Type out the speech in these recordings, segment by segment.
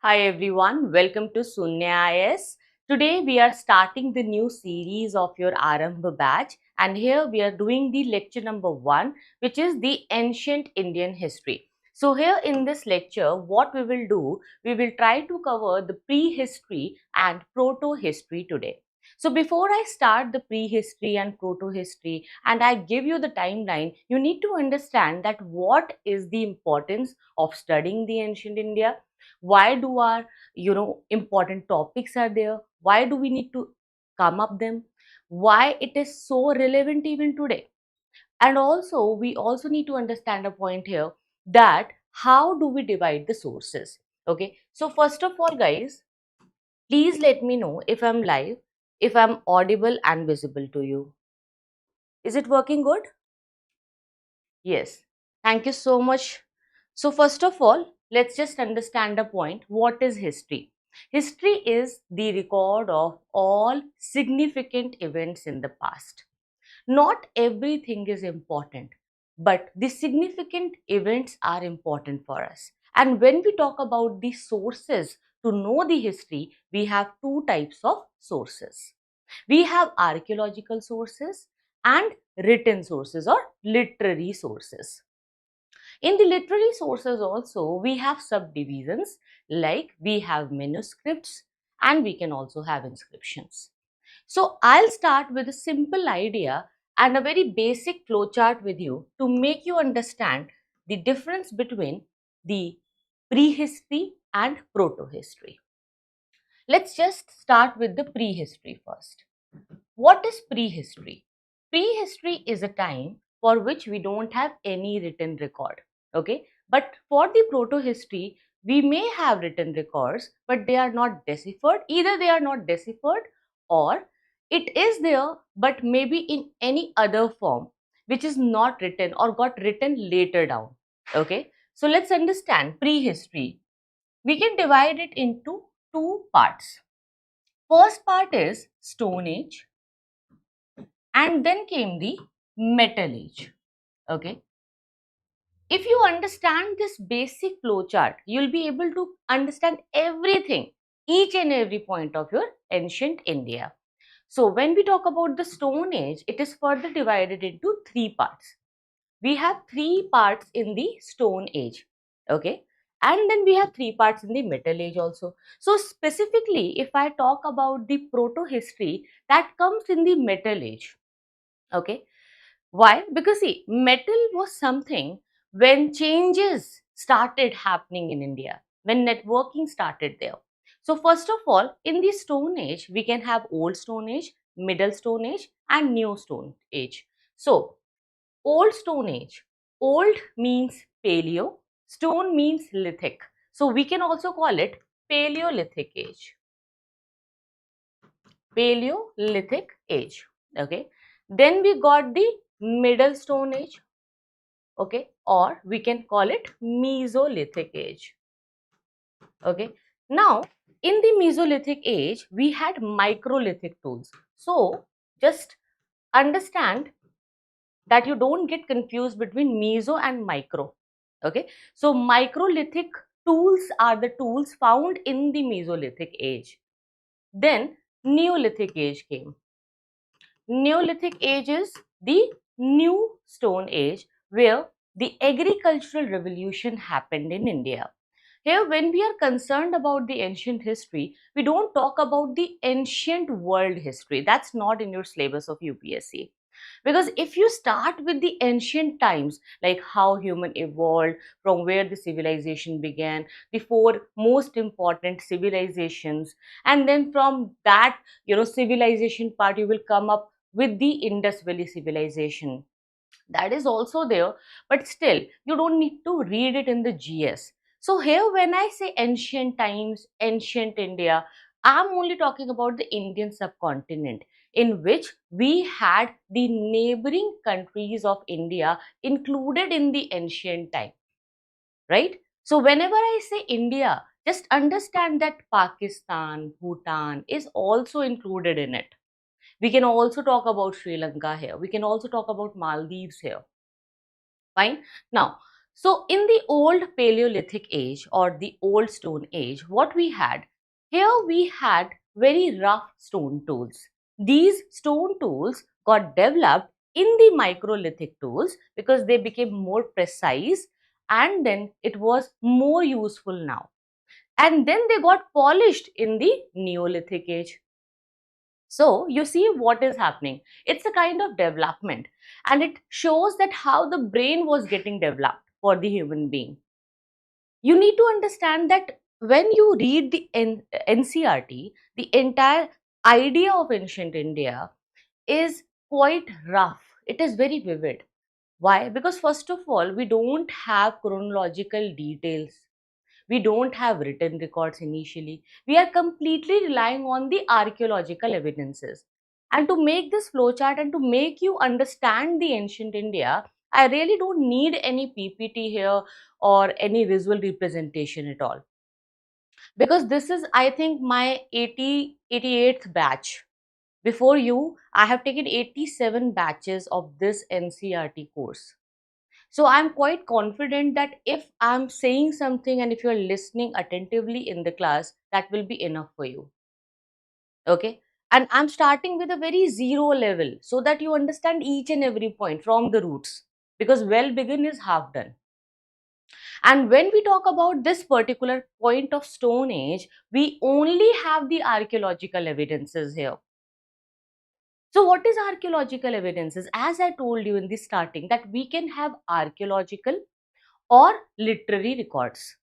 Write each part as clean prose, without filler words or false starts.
Hi everyone, welcome to Sunya IAS. Today we are starting the new series of your Aarambh batch, and here we are doing the lecture number 1, which is the ancient Indian history. So here in this lecture, what we will do, we will try to cover the prehistory and proto-history today. So before I start the prehistory and proto-history and I give you the timeline, you need to understand that what is the importance of studying the ancient India. Why do our important topics are there? Why do we need to come up them? Why it is so relevant even today? And also we also need to understand a point here, that how do we divide the sources? Okay, so first of all guys, please let me know if I'm live, if I'm audible and visible to you. Is it working good? Yes, thank you so much. So first of all, let's just understand a point. What is history? History is the record of all significant events in the past. Not everything is important, but the significant events are important for us. And when we talk about the sources to know the history, we have two types of sources. We have archaeological sources and written sources or literary sources. In the literary sources also, we have subdivisions, like we have manuscripts and we can also have inscriptions. So I'll start with a simple idea and a very basic flowchart with you to make you understand the difference between the prehistory and protohistory. Let's just start with the prehistory first. What is prehistory? Prehistory is a time for which we don't have any written record. Okay, but for the protohistory, we may have written records, but they are not deciphered. Either they are not deciphered, or it is there, but maybe in any other form, which is not written or got written later down. Okay, so let's understand prehistory. We can divide it into two parts. First part is Stone Age, and then came the Metal Age. Okay, if you understand this basic flow chart, you'll be able to understand everything, each and every point of your ancient India. So when we talk about the Stone Age, it is further divided into three parts. We have three parts in the Stone Age. Okay, and then we have three parts in the Metal Age also. So specifically, if I talk about the proto history, that comes in the Metal Age. Okay, why? Because see, metal was something when changes started happening in India, when networking started there. So first of all, in the Stone Age, we can have Old Stone Age, Middle Stone Age and New Stone Age. So Old Stone Age, old means paleo, stone means lithic. So we can also call it Paleolithic Age. Paleolithic Age. Okay. Then we got the Middle Stone Age. Okay, or we can call it Mesolithic Age. Okay, now in the Mesolithic Age, we had microlithic tools. So just understand that you don't get confused between meso and micro. Okay, so microlithic tools are the tools found in the Mesolithic Age. Then Neolithic Age came. Neolithic Age is the new Stone Age, where the agricultural revolution happened in India. Here, when we are concerned about the ancient history, we don't talk about the ancient world history. That's not in your syllabus of UPSC. Because if you start with the ancient times, like how human evolved, from where the civilization began, the four most important civilizations, and then from that, civilization part, you will come up with the Indus Valley civilization. That is also there, but still, you don't need to read it in the GS. So here, when I say ancient times, ancient India, I'm only talking about the Indian subcontinent, in which we had the neighboring countries of India included in the ancient time, right? So whenever I say India, just understand that Pakistan, Bhutan is also included in it. We can also talk about Sri Lanka here. We can also talk about Maldives here. Fine. Now, So in the old Paleolithic age or the old Stone Age, what we had? Here we had very rough stone tools. These stone tools got developed in the microlithic tools because they became more precise, and then it was more useful now. And then they got polished in the Neolithic age. So you see what is happening. It's a kind of development, and it shows that how the brain was getting developed for the human being. You need to understand that when you read the NCERT, the entire idea of ancient India is quite rough. It is very vivid. Why? Because first of all, we don't have chronological details. We don't have written records initially. We are completely relying on the archaeological evidences. And to make this flowchart and to make you understand the ancient India, I really don't need any PPT here or any visual representation at all. Because this is, I think, my 88th batch. Before you, I have taken 87 batches of this NCERT course. So I'm quite confident that if I'm saying something and if you're listening attentively in the class, that will be enough for you. Okay. And I'm starting with a very zero level so that you understand each and every point from the roots, because well begin is half done. And when we talk about this particular point of Stone Age, we only have the archaeological evidences here. So what is archaeological evidences? As I told you in the starting, that we can have archaeological or literary records,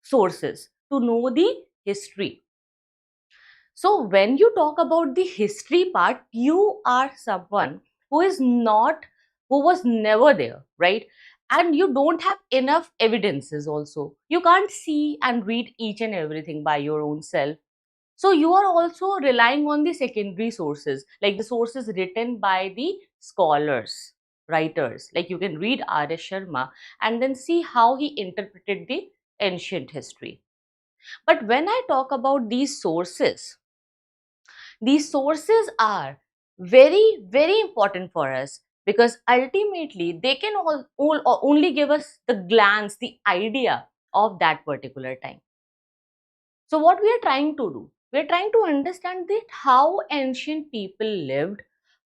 sources to know the history. So when you talk about the history part, you are someone who is not, who was never there, right? And you don't have enough evidences also. You can't see and read each and everything by your own self. So you are also relying on the secondary sources, like the sources written by the scholars, writers. Like you can read R.S. Sharma and then see how he interpreted the ancient history. But when I talk about these sources are very, very important for us, because ultimately they can only give us the glance, the idea of that particular time. So what we are trying to do, we are trying to understand that how ancient people lived,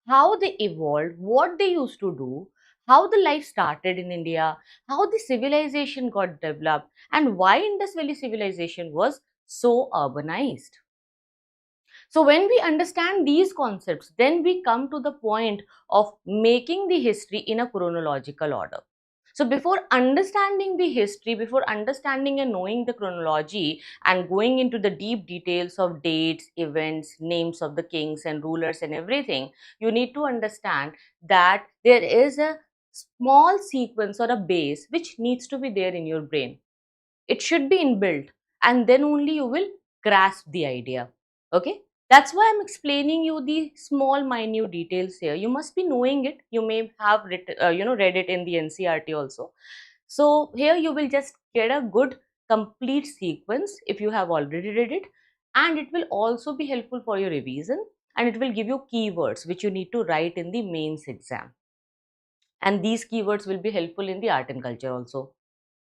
how they evolved, what they used to do, how the life started in India, how the civilization got developed, and why Indus Valley civilization was so urbanized. So when we understand these concepts, then we come to the point of making the history in a chronological order. So before understanding the history, before understanding and knowing the chronology and going into the deep details of dates, events, names of the kings and rulers and everything, you need to understand that there is a small sequence or a base which needs to be there in your brain. It should be inbuilt, and then only you will grasp the idea. Okay, that's why I'm explaining you the small minute details here. You must be knowing it. You may have read it in the NCERT also. So here you will just get a good complete sequence if you have already read it, and it will also be helpful for your revision, and it will give you keywords which you need to write in the mains exam, and these keywords will be helpful in the art and culture also.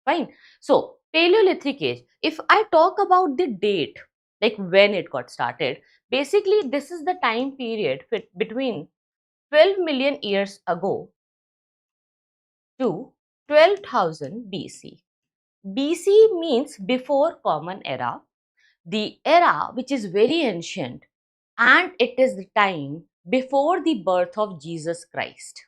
Fine. So, Paleolithic age, if I talk about the date, like when it got started, basically this is the time period between 12 million years ago to 12,000 BC. BC means before Common Era, the era which is very ancient, and it is the time before the birth of Jesus Christ.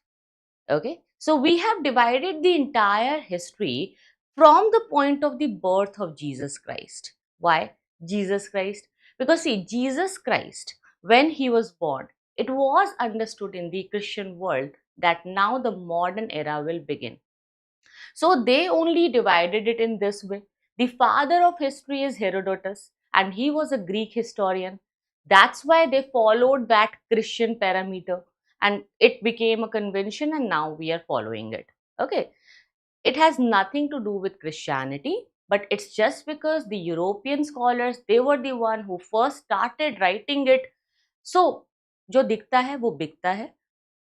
Okay, so we have divided the entire history from the point of the birth of Jesus Christ. Why Jesus Christ? Because see, Jesus Christ, when he was born, it was understood in the Christian world that now the modern era will begin. So they only divided it in this way. The father of history is Herodotus, and he was a Greek historian. That's why they followed that Christian parameter, and it became a convention, and now we are following it. Okay. It has nothing to do with Christianity, but it's just because the European scholars, they were the one who first started writing it. So, जो दिखता है वो बिकता है,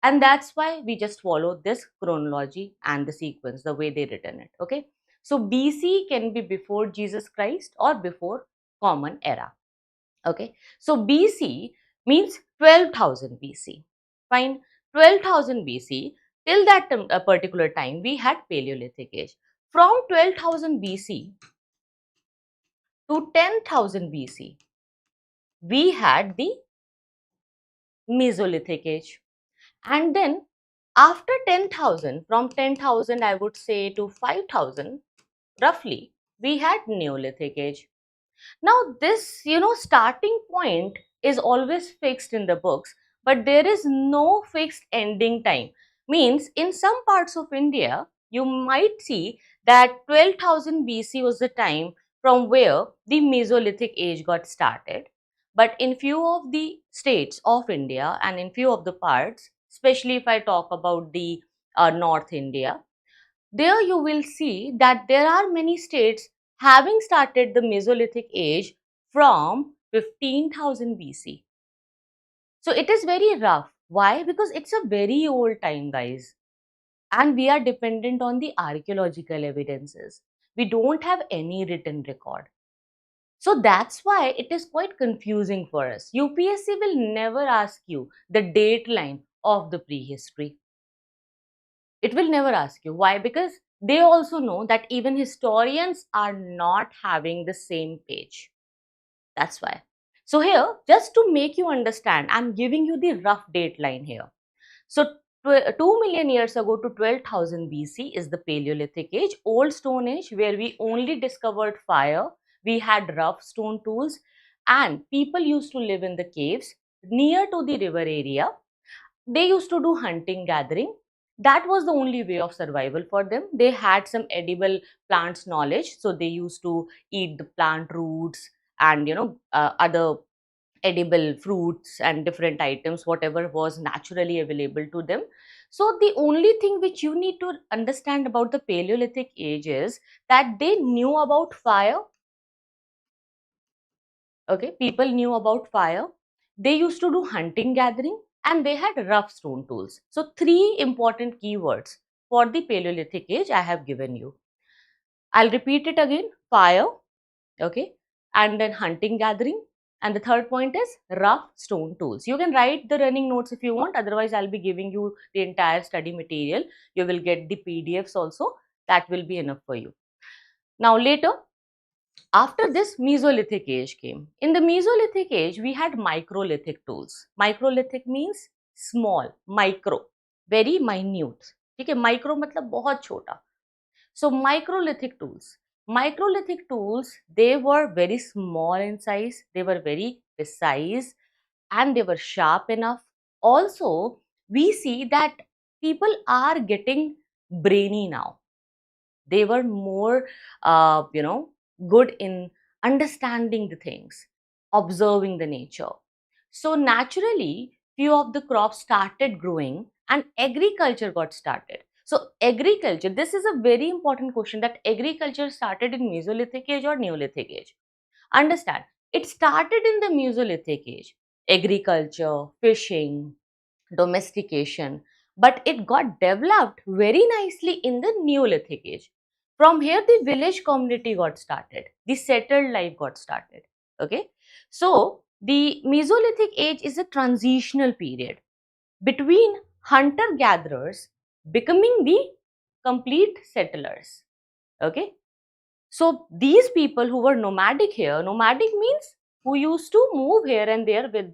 and that's why we just follow this chronology and the sequence, the way they written it. Okay. So BC can be before Jesus Christ or before Common Era. Okay, so BC means 12,000 BC. Fine, 12,000 BC, till that a particular time we had Paleolithic age. From 12,000 BC to 10,000 BC, we had the Mesolithic age. And then after 10,000, from 10,000 I would say to 5,000 roughly, we had Neolithic age. Now this, starting point is always fixed in the books, but there is no fixed ending time. Means in some parts of India, you might see that 12,000 BC was the time from where the Mesolithic age got started. But in few of the states of India and in few of the parts, especially if I talk about the North India, there you will see that there are many states having started the Mesolithic age from 15,000 BC. So it is very rough. Why? Because it's a very old time, guys. And we are dependent on the archaeological evidences. We don't have any written record. So that's why it is quite confusing for us. UPSC will never ask you the date line of the prehistory. It will never ask you. Why? Because they also know that even historians are not having the same page. That's why. So here, just to make you understand, I'm giving you the rough date line here. So 2 million years ago to 12,000 BC is the Paleolithic age, old stone age, where we only discovered fire. We had rough stone tools and people used to live in the caves near to the river area. They used to do hunting gathering. That was the only way of survival for them. They had some edible plants knowledge, so they used to eat the plant roots and other edible fruits and different items, whatever was naturally available to them. So the only thing which you need to understand about the Paleolithic age is that they knew about fire. Okay, people knew about fire. They used to do hunting gathering and they had rough stone tools. So three important keywords for the Paleolithic age I have given you. I'll repeat it again: fire, okay, and then hunting gathering, and the third point is rough stone tools. You can write the running notes if you want, otherwise I'll be giving you the entire study material. You will get the PDFs also. That will be enough for you. Now later, after this, Mesolithic age came. In the Mesolithic age, we had microlithic tools. Microlithic means small, micro, very minute. ठीक है, micro मतलब बहुत छोटा. So microlithic tools. Microlithic tools, they were very small in size, they were very precise, and they were sharp enough. Also, we see that people are getting brainy now. They were more good in understanding the things, observing the nature. So naturally few of the crops started growing and agriculture got started. So agriculture, this is a very important question, that agriculture started in Mesolithic age or Neolithic age. Understand, it started in the Mesolithic age. Agriculture, fishing, domestication, but it got developed very nicely in the Neolithic age. From here, the village community got started, the settled life got started. Okay, so the Mesolithic age is a transitional period between hunter gatherers becoming the complete settlers. Okay, so these people who were nomadic here, nomadic means who used to move here and there with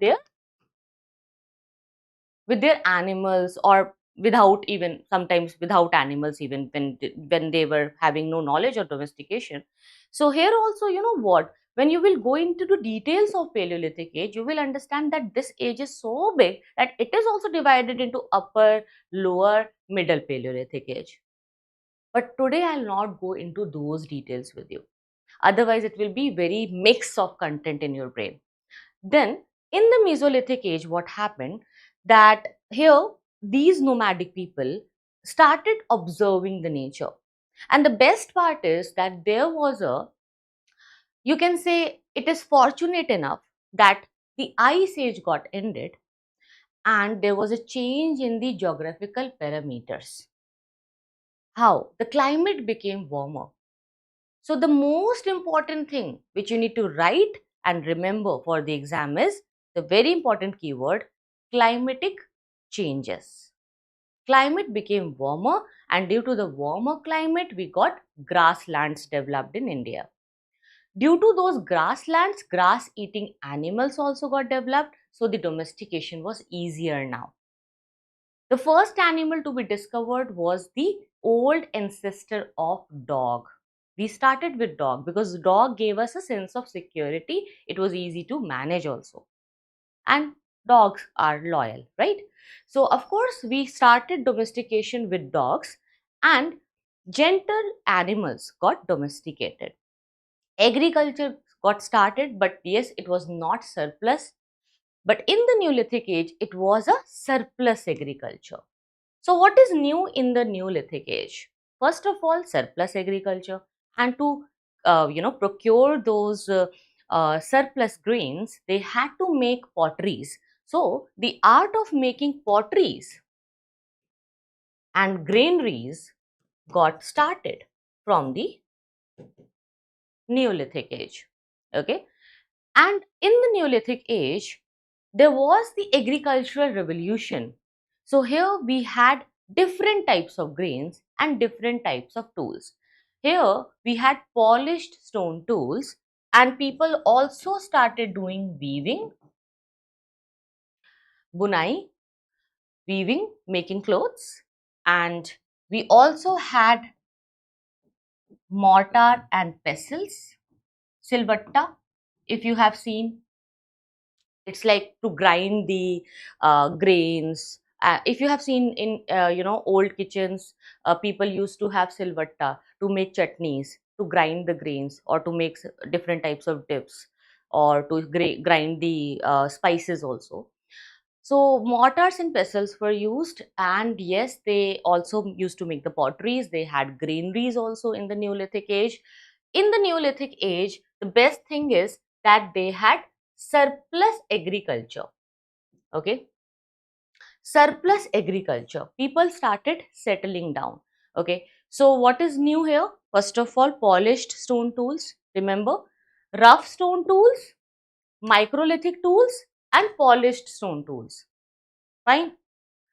their animals, or without, even sometimes without animals, even when they were having no knowledge of domestication. So here also, you know what, when you will go into the details of Paleolithic age, you will understand that this age is so big that it is also divided into upper, lower, middle Paleolithic age. But today I'll not go into those details with you, otherwise it will be very mix of content in your brain. Then, in the Mesolithic age, what happened, that here these nomadic people started observing the nature. And the best part is that there was you can say, it is fortunate enough that the ice age got ended and there was a change in the geographical parameters. How? The climate became warmer. So the most important thing which you need to write and remember for the exam is the very important keyword, climatic changes. Climate became warmer, and due to the warmer climate, we got grasslands developed in India. Due to those grasslands, grass eating animals also got developed, so the domestication was easier now. The first animal to be discovered was the old ancestor of dog. We started with dog because dog gave us a sense of security. It was easy to manage also. And dogs are loyal, right? So, of course, we started domestication with dogs, and gentle animals got domesticated. Agriculture got started, but yes, it was not surplus. But in the Neolithic age, it was a surplus agriculture. So, what is new in the Neolithic age? First of all, surplus agriculture, and to procure those surplus grains, they had to make potteries. So, the art of making potteries and granaries got started from the Neolithic age. Okay, and in the Neolithic age, there was the agricultural revolution. So here we had different types of grains and different types of tools. Here we had polished stone tools, and people also started doing weaving, bunai, weaving, making clothes, and we also had mortar and pestles, silvatta. If you have seen, it's like to grind the grains. If you have seen in old kitchens, people used to have silvatta to make chutneys, to grind the grains, or to make different types of dips, or to grind the spices also. So mortars and pestles were used, and yes, they also used to make the potteries. They had granaries also in the Neolithic age. In the Neolithic age, the best thing is that they had surplus agriculture. Okay, surplus agriculture. People started settling down. Okay, so what is new here? First of all, polished stone tools. Remember, rough stone tools, microlithic tools, and polished stone tools. Fine.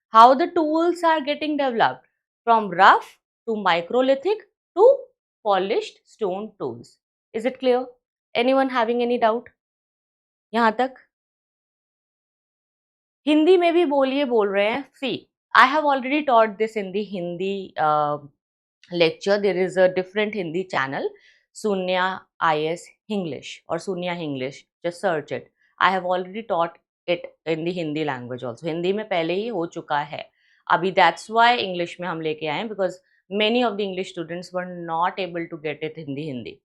How the tools are getting developed from rough to microlithic to polished stone tools. Is it clear? Anyone having any doubt? यहाँ तक हिंदी में भी बोलिए बोल रहे हैं see I have already taught this in the Hindi lecture. There is a different Hindi channel, Sunya IAS English or Sunya English. Just search it. I have already taught it in the Hindi language also. Hindi में पहले ही हो चुका है. अभी that's why English में हम लेके आए हैं because many of the English students were not able to get it in the Hindi.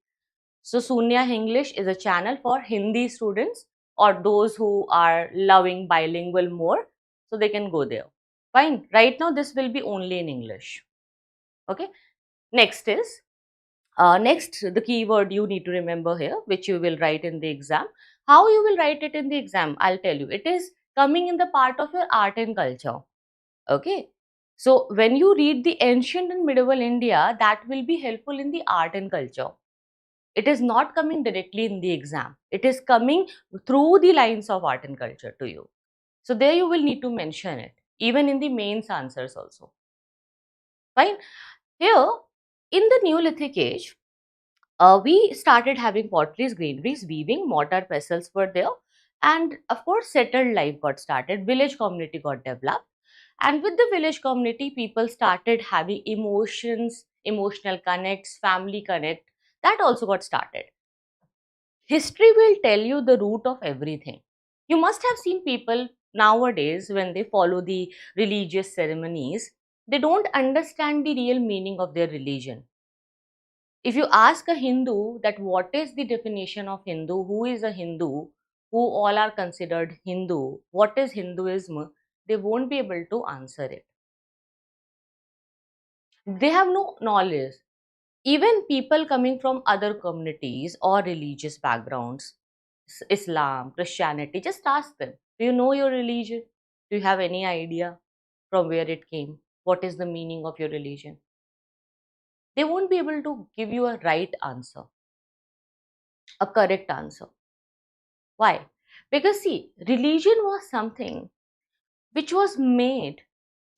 So Sunya English is a channel for Hindi students or those who are loving bilingual more. So they can go there. Fine. Right now this will be only in English. Okay. Next is next the keyword you need to remember here, which you will write in the exam. How you will write it in the exam? I'll tell you. It is coming in the part of your art and culture. Okay. So when you read the ancient and medieval India, that will be helpful in the art and culture. It is not coming directly in the exam. It is coming through the lines of art and culture to you. So there you will need to mention it, even in the mains answers also. Fine. Here, in the Neolithic age, we started having potteries, granaries, weaving, mortar pestles were there. And of course, settled life got started, village community got developed. And with the village community, people started having emotions, emotional connects, family connect. That also got started. History will tell you the root of everything. You must have seen people nowadays when they follow the religious ceremonies, they don't understand the real meaning of their religion. If you ask a Hindu that what is the definition of Hindu, who is a Hindu, who all are considered Hindu, what is Hinduism, they won't be able to answer it. They have no knowledge. Even people coming from other communities or religious backgrounds, Islam, Christianity, just ask them, do you know your religion? Do you have any idea from where it came? What is the meaning of your religion? They won't be able to give you a right answer, a correct answer. Why? Because see, religion was something which was made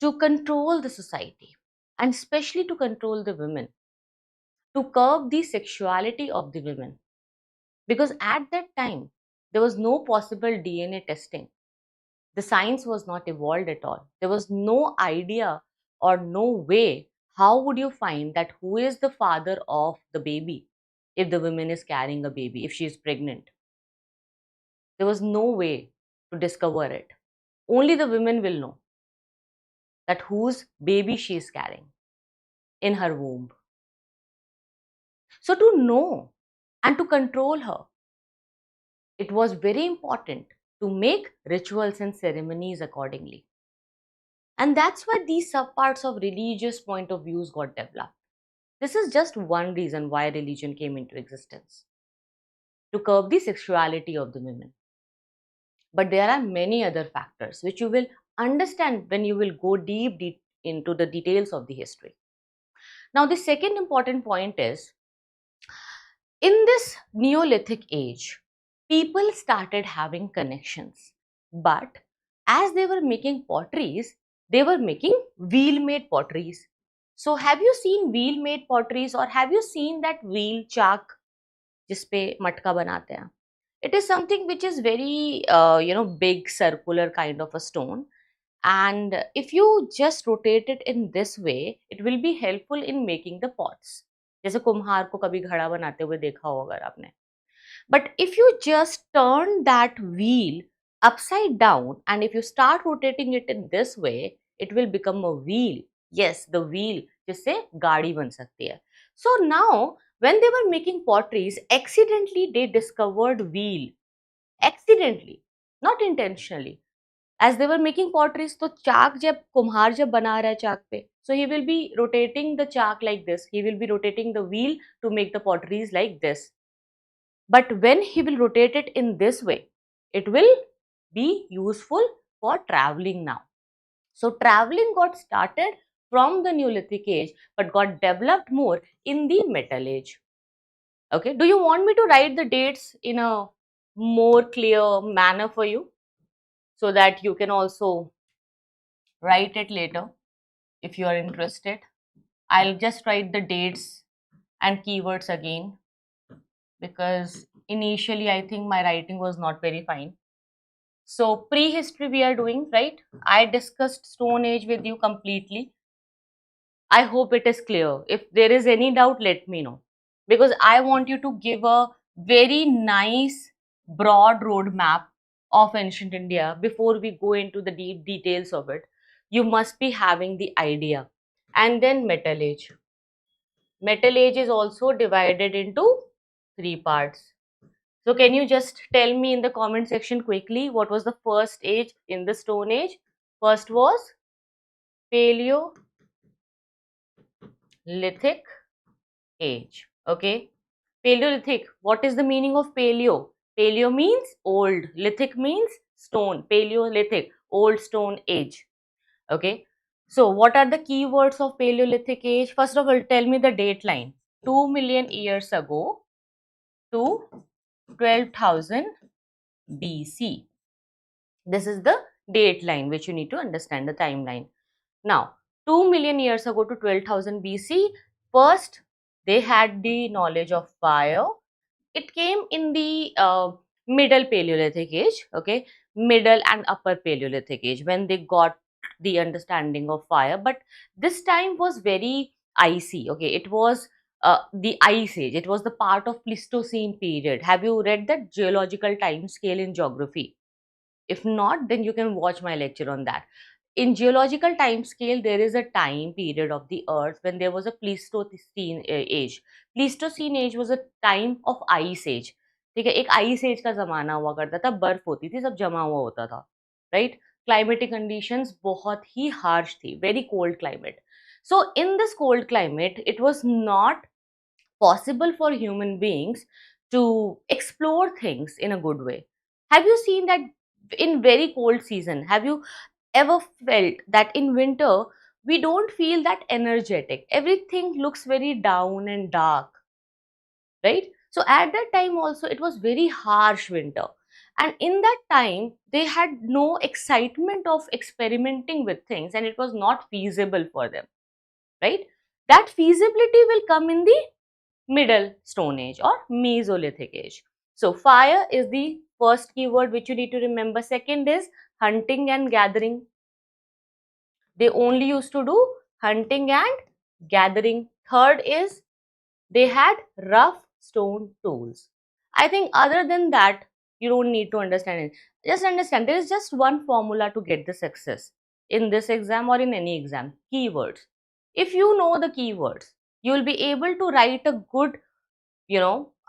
to control the society, and especially to control the women, to curb the sexuality of the women. Because at that time, there was no possible DNA testing. The science was not evolved at all. There was no idea or no way how would you find that who is the father of the baby if the woman is carrying a baby, if she is pregnant. There was no way to discover it. Only the women will know that whose baby she is carrying in her womb. So to know and to control her, it was very important to make rituals and ceremonies accordingly. And that's why these subparts of religious point of views got developed. This is just one reason why religion came into existence, to curb the sexuality of the women. But there are many other factors which you will understand when you will go deep into the details of the history. Now, the second important point is, in this Neolithic age, people started having connections. But as they were making potteries, they were making wheel made potteries. So, have you seen wheel made potteries, or have you seen that wheel चाक जिसपे मटका बनाते हैं? It is something which is very big circular kind of a stone, and if you just rotate it in this way, it will be helpful in making the pots. जैसे कुम्हार को कभी घड़ा बनाते हुए देखा होगा अगर आपने. But if you just turn that wheel upside down and if you start rotating it in this way, it will become a wheel. Yes, the wheel जिससे गाड़ी बन सकती है. So now, when they were making potteries, accidentally they discovered wheel. Accidentally, not intentionally. As they were making potteries, तो चाक जब कुम्हार जब बना रहा है चाक पे, so he will be rotating the chalk like this. He will be rotating the wheel to make the potteries like this. But when he will rotate it in this way, it will be useful for traveling now. So traveling got started from the Neolithic age, but got developed more in the Metal Age. Okay, do you want me to write the dates in a more clear manner for you so that you can also write it later if you are interested? I'll just write the dates and keywords again, because initially I think my writing was not very fine. So prehistory we are doing, right? I discussed Stone Age with you completely. I hope it is clear. If there is any doubt, let me know, because I want you to give a very nice broad roadmap of ancient India before we go into the deep details of it. You must be having the idea. And then Metal Age. Metal Age is also divided into three parts. So can you just tell me in the comment section quickly what was the first age in the Stone Age? First was Paleolithic age. Okay. Paleolithic. What is the meaning of paleo? Paleo means old. Lithic means stone. Paleolithic, old stone age. Okay. So what are the keywords of Paleolithic age? First of all, tell me the date line. 2 million years ago to 12,000 BC. This is the date line which you need to understand, the timeline. Now, 2 million years ago to 12,000 BC, first they had the knowledge of fire. It came in the middle Paleolithic age, okay, middle and upper Paleolithic age, when they got the understanding of fire. But this time was very icy, okay, it was the ice age. It was the part of Pleistocene period. Have you read that geological time scale in geography? If not, then you can watch my lecture on that. In geological time scale, there is a time period of the earth when there was a Pleistocene age. Pleistocene age was a time of ice age. ठीक है, एक ice age का जमाना हुआ करता था, बर्फ होती थी, सब जमा हुआ होता था, right? Climatic conditions बहुत ही harsh थी, very cold climate. So in this cold climate, it was not possible for human beings to explore things in a good way. Have you seen that in very cold season? Have you ever felt that in winter we don't feel that energetic. Everything looks very down and dark, right? So at that time also it was very harsh winter, and in that time they had no excitement of experimenting with things, and it was not feasible for them, right? That feasibility will come in the middle stone age or mesolithic age. So fire is the first keyword which you need to remember. Second is hunting and gathering. They only used to do hunting and gathering. Third is they had rough stone tools. I think other than that, you don't need to understand it. Just understand there is just one formula to get the success in this exam or in any exam. Keywords. If you know the keywords, you will be able to write a good,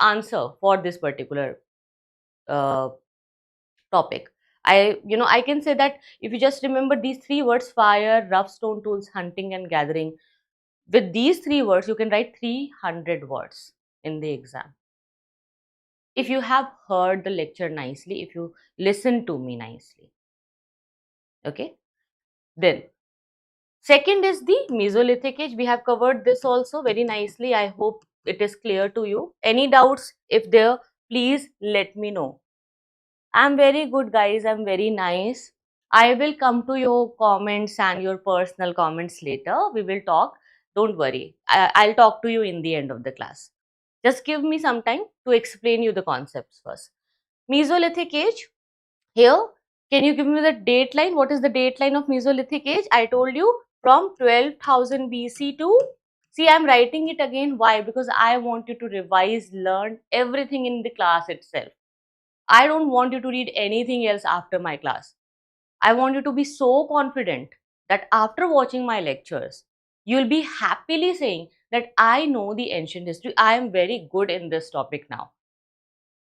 answer for this particular uh, topic. I can say that if you just remember these three words: fire, rough stone tools, hunting, and gathering. With these three words, you can write 300 words in the exam. If you have heard the lecture nicely, if you listen to me nicely. Okay. Then, second is the Mesolithic age. We have covered this also very nicely. I hope it is clear to you. Any doubts? If there, please let me know. I'm very good, guys. I'm very nice. I will come to your comments and your personal comments later. We will talk. Don't worry. I'll talk to you in the end of the class. Just give me some time to explain you the concepts first. Mesolithic age. Here, can you give me the date line? What is the date line of Mesolithic age? I told you from 12,000 BC to, see, I'm writing it again. Why? Because I want you to revise, learn everything in the class itself. I don't want you to read anything else after my class. I want you to be so confident that after watching my lectures, you'll be happily saying that I know the ancient history. I am very good in this topic now.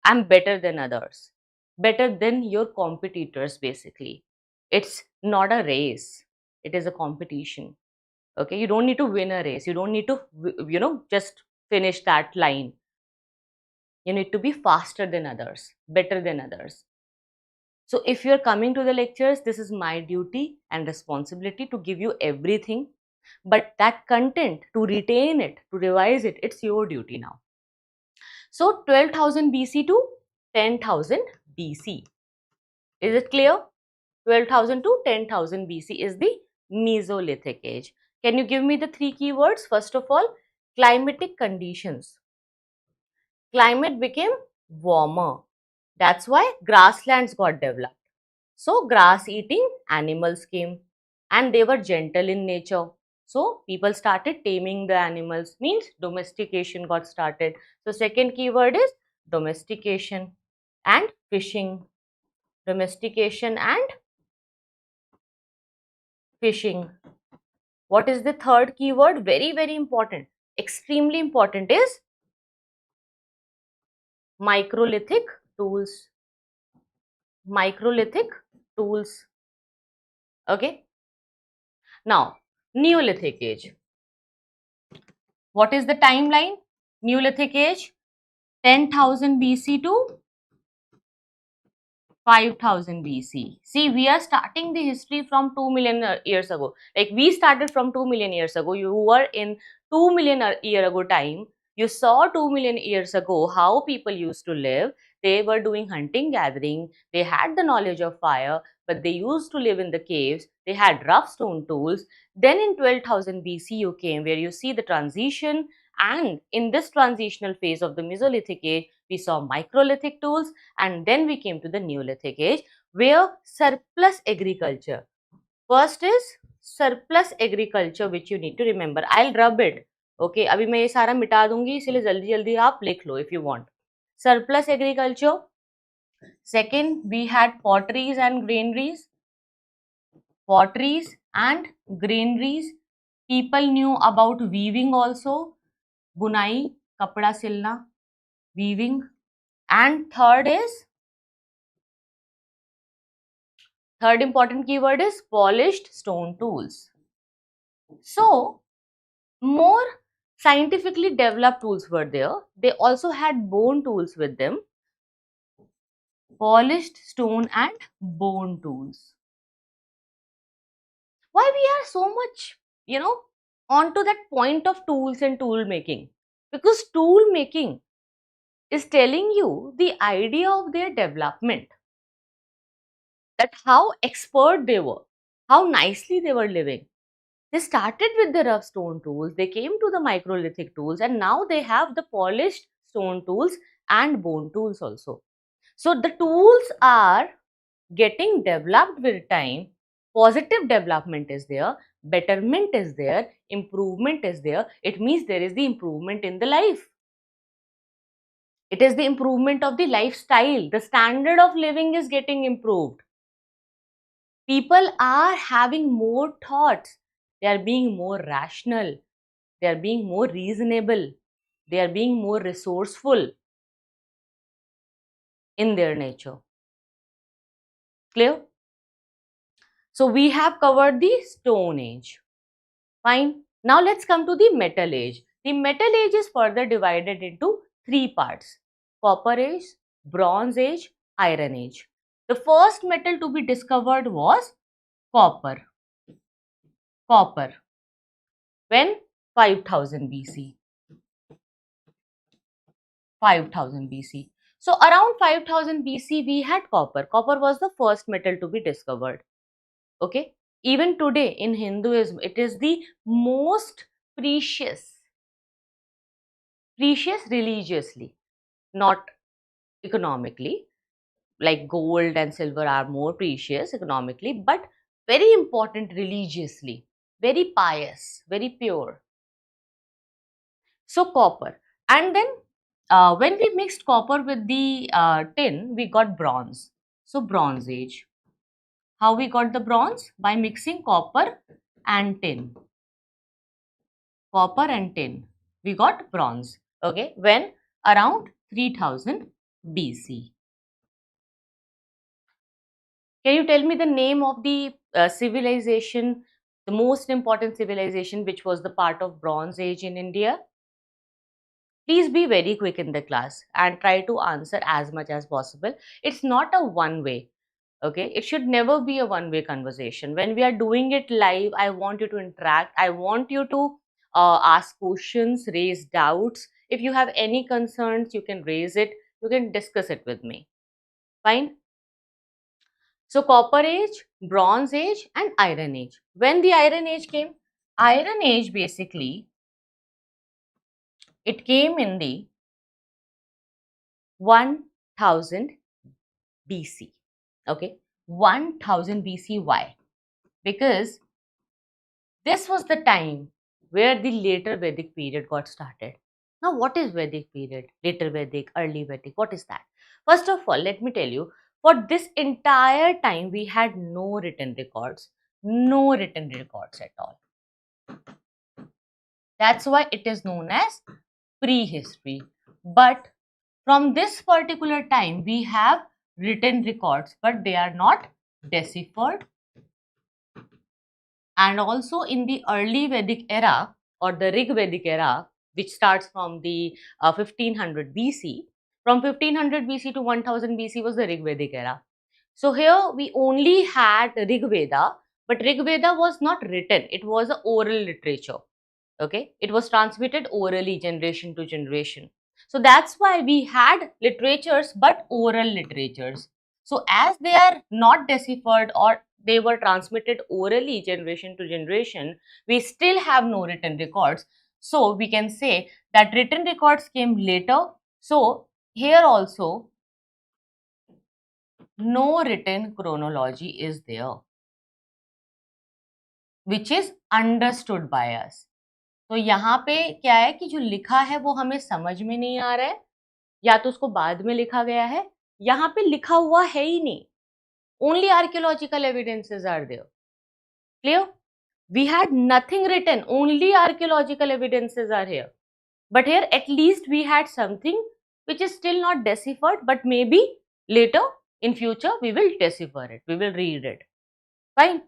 I'm better than others, better than your competitors, basically. It's not a race, it is a competition. Okay, you don't need to win a race, you don't need to, just finish that line. You need to be faster than others, better than others. So if you're coming to the lectures, this is my duty and responsibility to give you everything. But that content, to retain it, to revise it, it's your duty now. So 12,000 BC to 10,000 BC. Is it clear? 12,000 to 10,000 BC is the Mesolithic age. Can you give me the three keywords? First of all, climatic conditions. Climate became warmer. That's why grasslands got developed. So grass eating animals came, and they were gentle in nature. So people started taming the animals, means domestication got started. So second keyword is domestication and fishing. Domestication and fishing. What is the third keyword? Very, very important. Extremely important is microlithic tools. Microlithic tools. Okay. Now, Neolithic age. What is the timeline? Neolithic age 10,000 BC to 5,000 BC. See, we are starting the history from 2 million years ago. Like we started from 2 million years ago. You were in 2 million year ago time. You saw 2 million years ago how people used to live. They were doing hunting, gathering. They had the knowledge of fire, but they used to live in the caves. They had rough stone tools. Then in 12,000 BC you came where you see the transition, and in this transitional phase of the Mesolithic age, we saw microlithic tools, and then we came to the Neolithic age where surplus agriculture. First is surplus agriculture, which you need to remember. I'll rub it. Okay, अभी मैं ये सारा मिटा दूंगी, इसलिए जल्दी जल्दी आप लिख लो if you want. Surplus agriculture. Second, we had potteries and granaries. Potteries and granaries. People knew about weaving also. Bunai, kapda silna, weaving. And third important keyword is polished stone tools. So, more scientifically developed tools were there. They also had bone tools with them. Polished stone and bone tools. Why we are so much onto that point of tools and tool making, because tool making is telling you the idea of their development, that how expert they were, how nicely they were living. They started with the rough stone tools, they came to the microlithic tools, and now they have the polished stone tools and bone tools also. So the tools are getting developed with time. Positive development is there, betterment is there, improvement is there. It means there is the improvement in the life. It is the improvement of the lifestyle. The standard of living is getting improved. People are having more thoughts. They are being more rational. They are being more reasonable. They are being more resourceful in their nature. Clear? So we have covered the Stone Age. Fine. Now let's come to the Metal Age. The Metal Age is further divided into three parts: Copper Age, Bronze Age, Iron Age. The first metal to be discovered was copper. Copper. When? 5000 BC. 5000 BC. So around 5000 BC we had copper. Copper was the first metal to be discovered. Okay. Even today in Hinduism, it is the most precious religiously, not economically. Like gold and silver are more precious economically, but very important religiously, very pious, very pure. So copper. And then when we mixed copper with the tin, we got bronze. So Bronze Age. How we got the bronze? By mixing copper and tin. Copper and tin. We got bronze. Okay. When? Around 3000 BC. Can you tell me the name of the civilization, the most important civilization which was the part of Bronze Age in India? Please be very quick in the class and try to answer as much as possible. It's not a one way. Okay, it should never be a one way conversation. When we are doing it live, I want you to interact. I want you to ask questions, raise doubts. If you have any concerns, you can raise it. You can discuss it with me. Fine. So Copper Age, Bronze Age and Iron Age. When the Iron Age came? Iron Age basically, it came in the 1000 BC. Okay, 1000 BC. Why? Because this was the time where the later Vedic period got started. Now, what is Vedic period? Later Vedic, early Vedic, what is that? First of all, let me tell you, for this entire time, we had no written records, no written records at all. That's why it is known as prehistory. But from this particular time, we have written records, but they are not deciphered. And also in the early Vedic era or the Rig Vedic era, which starts from the 1500 BC, from 1500 BC to 1000 BC was the Rig Vedic era. So here we only had Rig Veda, but Rig Veda was not written, it was an oral literature. Okay, it was transmitted orally, generation to generation. So that's why we had literatures, but oral literatures. So as they are not deciphered or they were transmitted orally, generation to generation, we still have no written records. So we can say that written records came later. So here also no written chronology is there, which is understood by us. तो यहाँ पे क्या है कि जो लिखा है वो हमें समझ में नहीं आ रहा है, या तो उसको बाद में लिखा गया है, यहाँ पे लिखा हुआ है ही नहीं. Only archaeological evidences are there. Clear? We had nothing written, only archaeological evidences are here. But here at least we had something which is still not deciphered, but maybe later in future we will decipher it, we will read it. Fine.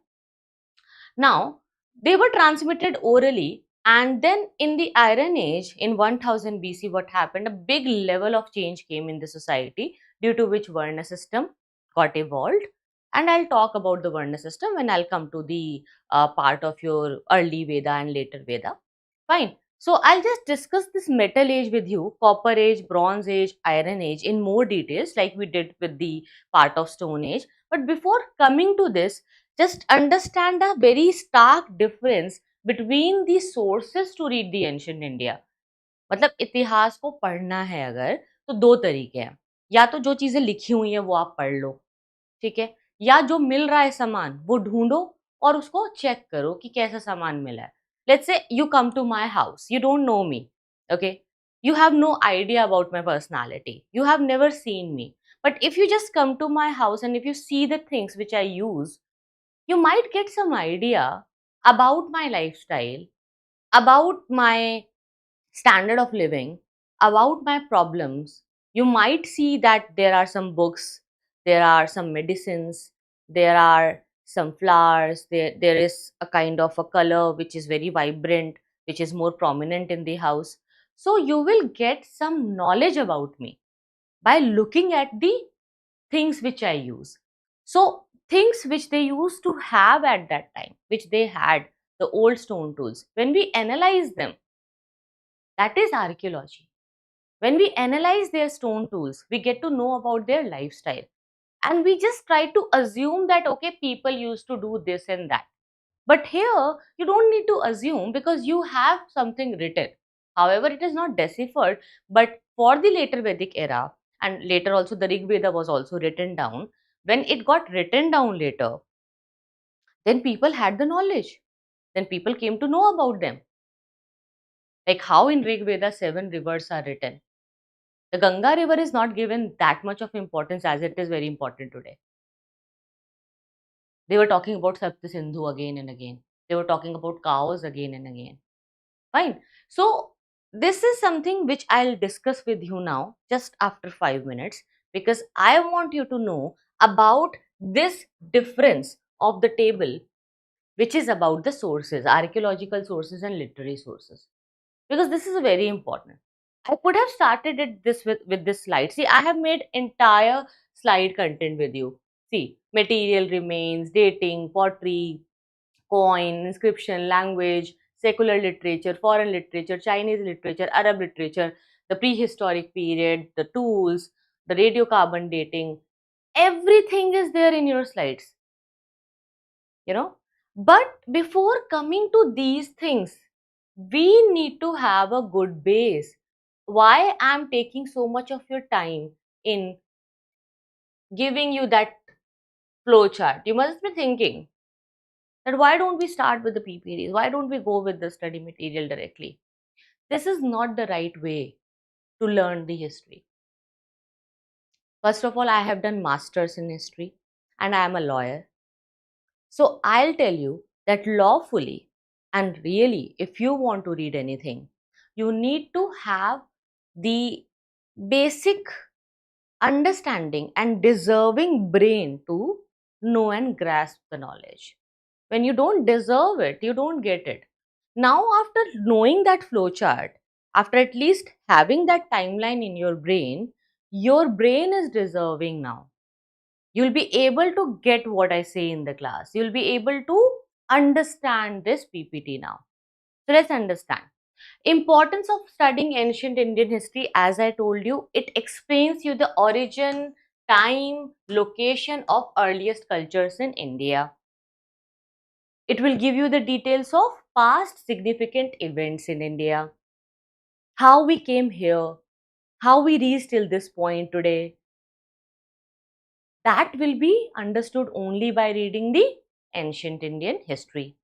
Now, they were transmitted orally, and then in the Iron Age in 1000 BC, what happened? A big level of change came in the society, due to which Varna system got evolved, And I'll talk about the Varna system when I'll come to the part of your early Veda and later Veda. Fine. So I'll just discuss this metal age with you, copper age, bronze age, iron age in more details like we did with the part of stone age. But before coming to this, just understand a very stark difference between the sources to read the ancient India. मतलब इतिहास को पढ़ना है अगर तो दो तरीके हैं, या तो जो चीजें लिखी हुई हैं वो आप पढ़ लो, ठीक है, या जो मिल रहा है सामान वो ढूंढो और उसको चेक करो कि कैसा सामान मिला है. Let's say you come to my house, you don't know me, okay, you have no idea about my personality, you have never seen me, but if you just come to my house and if you see the things which I use, you might get some idea about my lifestyle, about my standard of living, about my problems. You might see that there are some books, there are some medicines, there are some flowers, there is a kind of a color which is very vibrant, which is more prominent in the house. So you will get some knowledge about me by looking at the things which I use. So things which they used to have at that time, which they had, the old stone tools, when we analyze them, that is archaeology. When we analyze their stone tools, we get to know about their lifestyle. And we just try to assume that, okay, people used to do this and that. But here, you don't need to assume because you have something written. However, it is not deciphered, but for the later Vedic era, and later also the Rig Veda was also written down, when it got written down later, then people had the knowledge. Then people came to know about them. Like how in Rig Veda 7 rivers are written. The Ganga river is not given that much of importance as it is very important today. They were talking about Sapta Sindhu again and again. They were talking about cows again and again. Fine. So, this is something which I'll discuss with you now just after 5 minutes because I want you to know about this difference of the table which is about the sources, archaeological sources and literary sources. Because this is very important. I could have started it this with this slide. See, I have made entire slide content with you. See, material remains, dating, pottery, coin, inscription, language, secular literature, foreign literature, Chinese literature, Arab literature, the prehistoric period, the tools, the radiocarbon dating. Everything is there in your slides, you know. But before coming to these things, we need to have a good base. Why I'm taking so much of your time in giving you that flow chart? You must be thinking that why don't we start with the PPDs? Why don't we go with the study material directly? This is not the right way to learn the history. First of all, I have done masters in history and I am a lawyer. So I'll tell you that lawfully and really, if you want to read anything, you need to have the basic understanding and deserving brain to know and grasp the knowledge. When you don't deserve it, you don't get it. Now, after knowing that flowchart, after at least having that timeline in your brain is deserving now. You'll be able to get what I say in the class. You'll be able to understand this PPT now. So let's understand. Importance of studying ancient Indian history, as I told you, it explains you the origin, time, location of earliest cultures in India. It will give you the details of past significant events in India, how we came here, how we reached till this point today. That will be understood only by reading the ancient Indian history.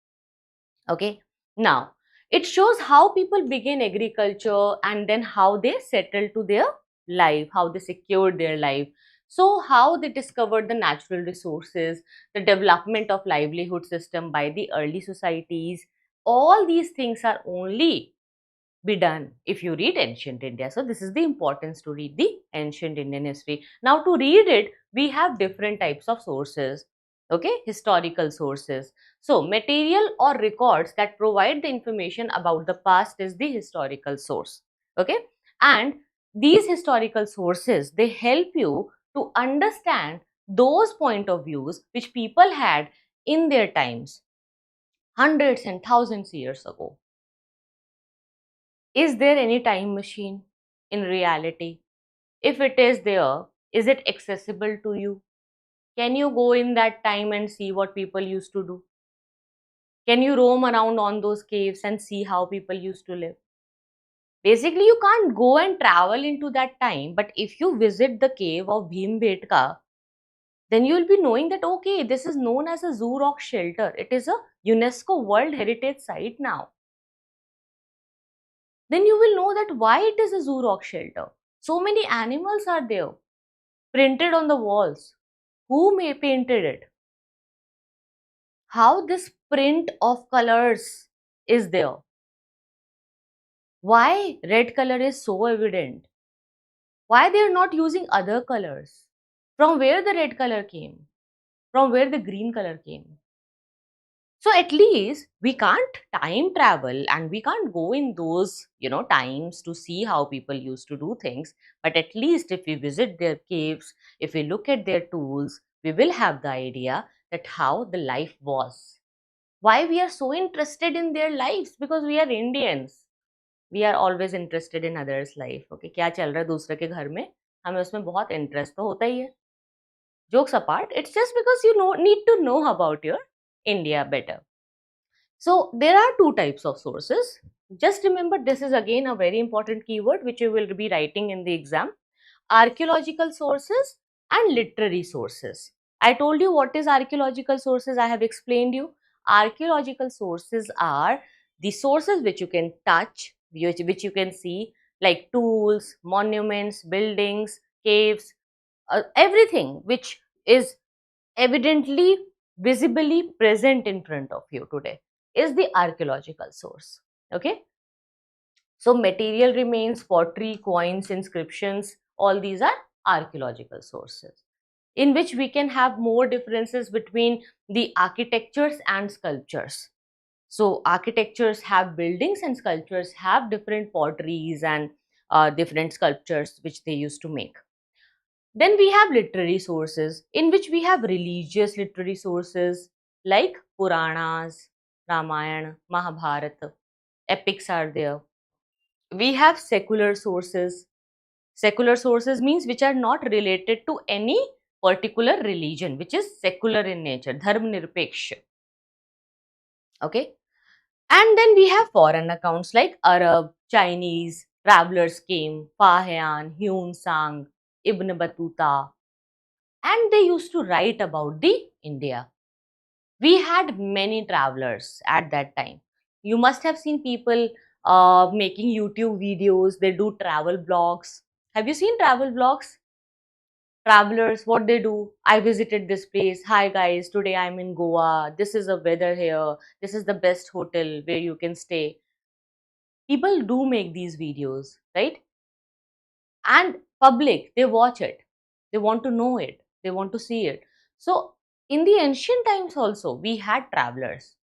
Okay. Now, it shows how people began agriculture and then how they settled to their life, how they secured their life. So, how they discovered the natural resources, the development of livelihood system by the early societies. All these things are only be done if you read ancient India. So this is the importance to read the ancient Indian history. Now to read it, we have different types of sources. Okay, historical sources. So material or records that provide the information about the past is the historical source. Okay, and these historical sources, they help you to understand those point of views which people had in their times, hundreds and thousands years ago. Is there any time machine in reality? If it is there, is it accessible to you? Can you go in that time and see what people used to do? Can you roam around on those caves and see how people used to live? Basically, you can't go and travel into that time, but if you visit the cave of Bhimbetka, then you will be knowing that, okay, this is known as a zoo rock shelter. It is a UNESCO World Heritage Site now. Then you will know that why it is a zoo rock shelter. So many animals are there, printed on the walls. Who may painted it? How this print of colors is there? Why red color is so evident? Why they are not using other colors? From where the red color came? From where the green color came? So at least we can't time travel and we can't go in those, times to see how people used to do things. But at least if we visit their caves, if we look at their tools, we will have the idea that how the life was. Why we are so interested in their lives? Because we are Indians. We are always interested in others' life. Okay, क्या चल रहा है दूसरे के घर में? हमें उसमें बहुत interest तो होता ही है. Jokes apart, it's just because need to know about your India better. So there are two types of sources. Just remember, this is again a very important keyword which you will be writing in the exam. Archaeological sources and literary sources. I told you what is archaeological sources. I have explained you. Archaeological sources are the sources which you can touch, which you can see, like tools, monuments, buildings, caves, everything which is evidently visibly present in front of you today is the archaeological source. Okay, so material remains, pottery, coins, inscriptions, all these are archaeological sources, in which we can have more differences between the architectures and sculptures. So architectures have buildings and sculptures have different potteries and different sculptures which they used to make. Then we have literary sources, in which we have religious literary sources like Puranas, Ramayana, Mahabharata, epics are there. We have secular sources. Secular sources means which are not related to any particular religion, which is secular in nature, dharma nirpeksha. Okay. And then we have foreign accounts like Arab, Chinese, travelers came, Fahian, Hyun Sang, Ibn Battuta, and they used to write about the India. We had many travelers at that time. You must have seen people making YouTube videos. They do travel blogs. Have you seen travel blogs? Travelers, what they do? I visited this place. Hi guys, today I'm in Goa. This is the weather here. This is the best hotel where you can stay. People do make these videos, right? And public, they watch it. They want to know it. They want to see it. So in the ancient times also, we had travelers.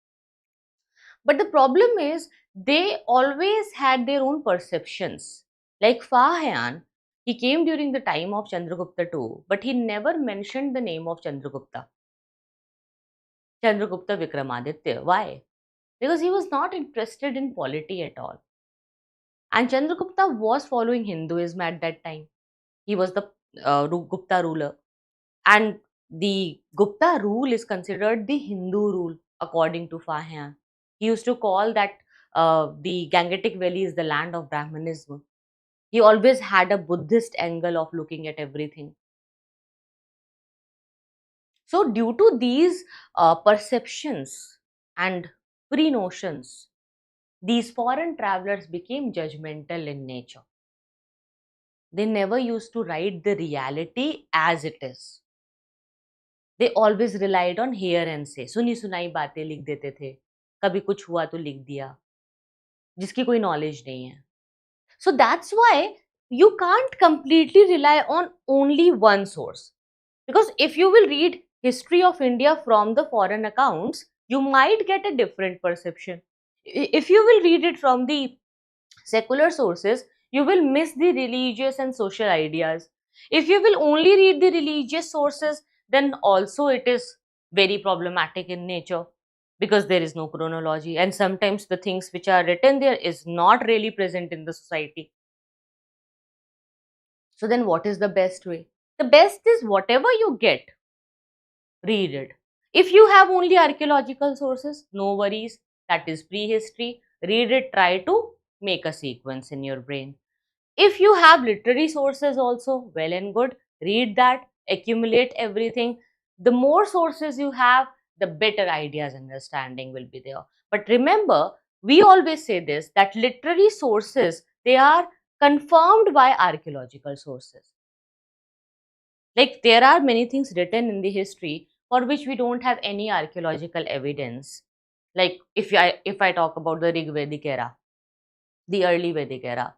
But the problem is, they always had their own perceptions. Like Fahian, he came during the time of Chandragupta too, but he never mentioned the name of Chandragupta. Chandragupta Vikramaditya. Why? Because he was not interested in polity at all. And Chandragupta was following Hinduism at that time. He was the Gupta ruler. And the Gupta rule is considered the Hindu rule according to Fahian. He used to call that the Gangetic Valley is the land of Brahmanism. He always had a Buddhist angle of looking at everything. So due to these perceptions and pre-notions, these foreign travelers became judgmental in nature. They never used to write the reality as it is. They always relied on hear and say. सुनी सुनाई बातें लिख देते थे, कभी कुछ हुआ तो लिख दिया, जिसकी कोई knowledge नहीं है. So that's why you can't completely rely on only one source. Because if you will read history of India from the foreign accounts, you might get a different perception. If you will read it from the secular sources, you will miss the religious and social ideas. If you will only read the religious sources, then also it is very problematic in nature, because there is no chronology, and sometimes the things which are written there is not really present in the society. So then what is the best way? The best is whatever you get, read it. If you have only archaeological sources, no worries, that is prehistory. Read it, try to make a sequence in your brain. If you have literary sources also, well and good, read that, accumulate everything. The more sources you have, the better ideas and understanding will be there. But remember, we always say this, that literary sources, they are confirmed by archaeological sources. Like there are many things written in the history for which we don't have any archaeological evidence. Like if I talk about the Rigvedic era, the early Vedic era,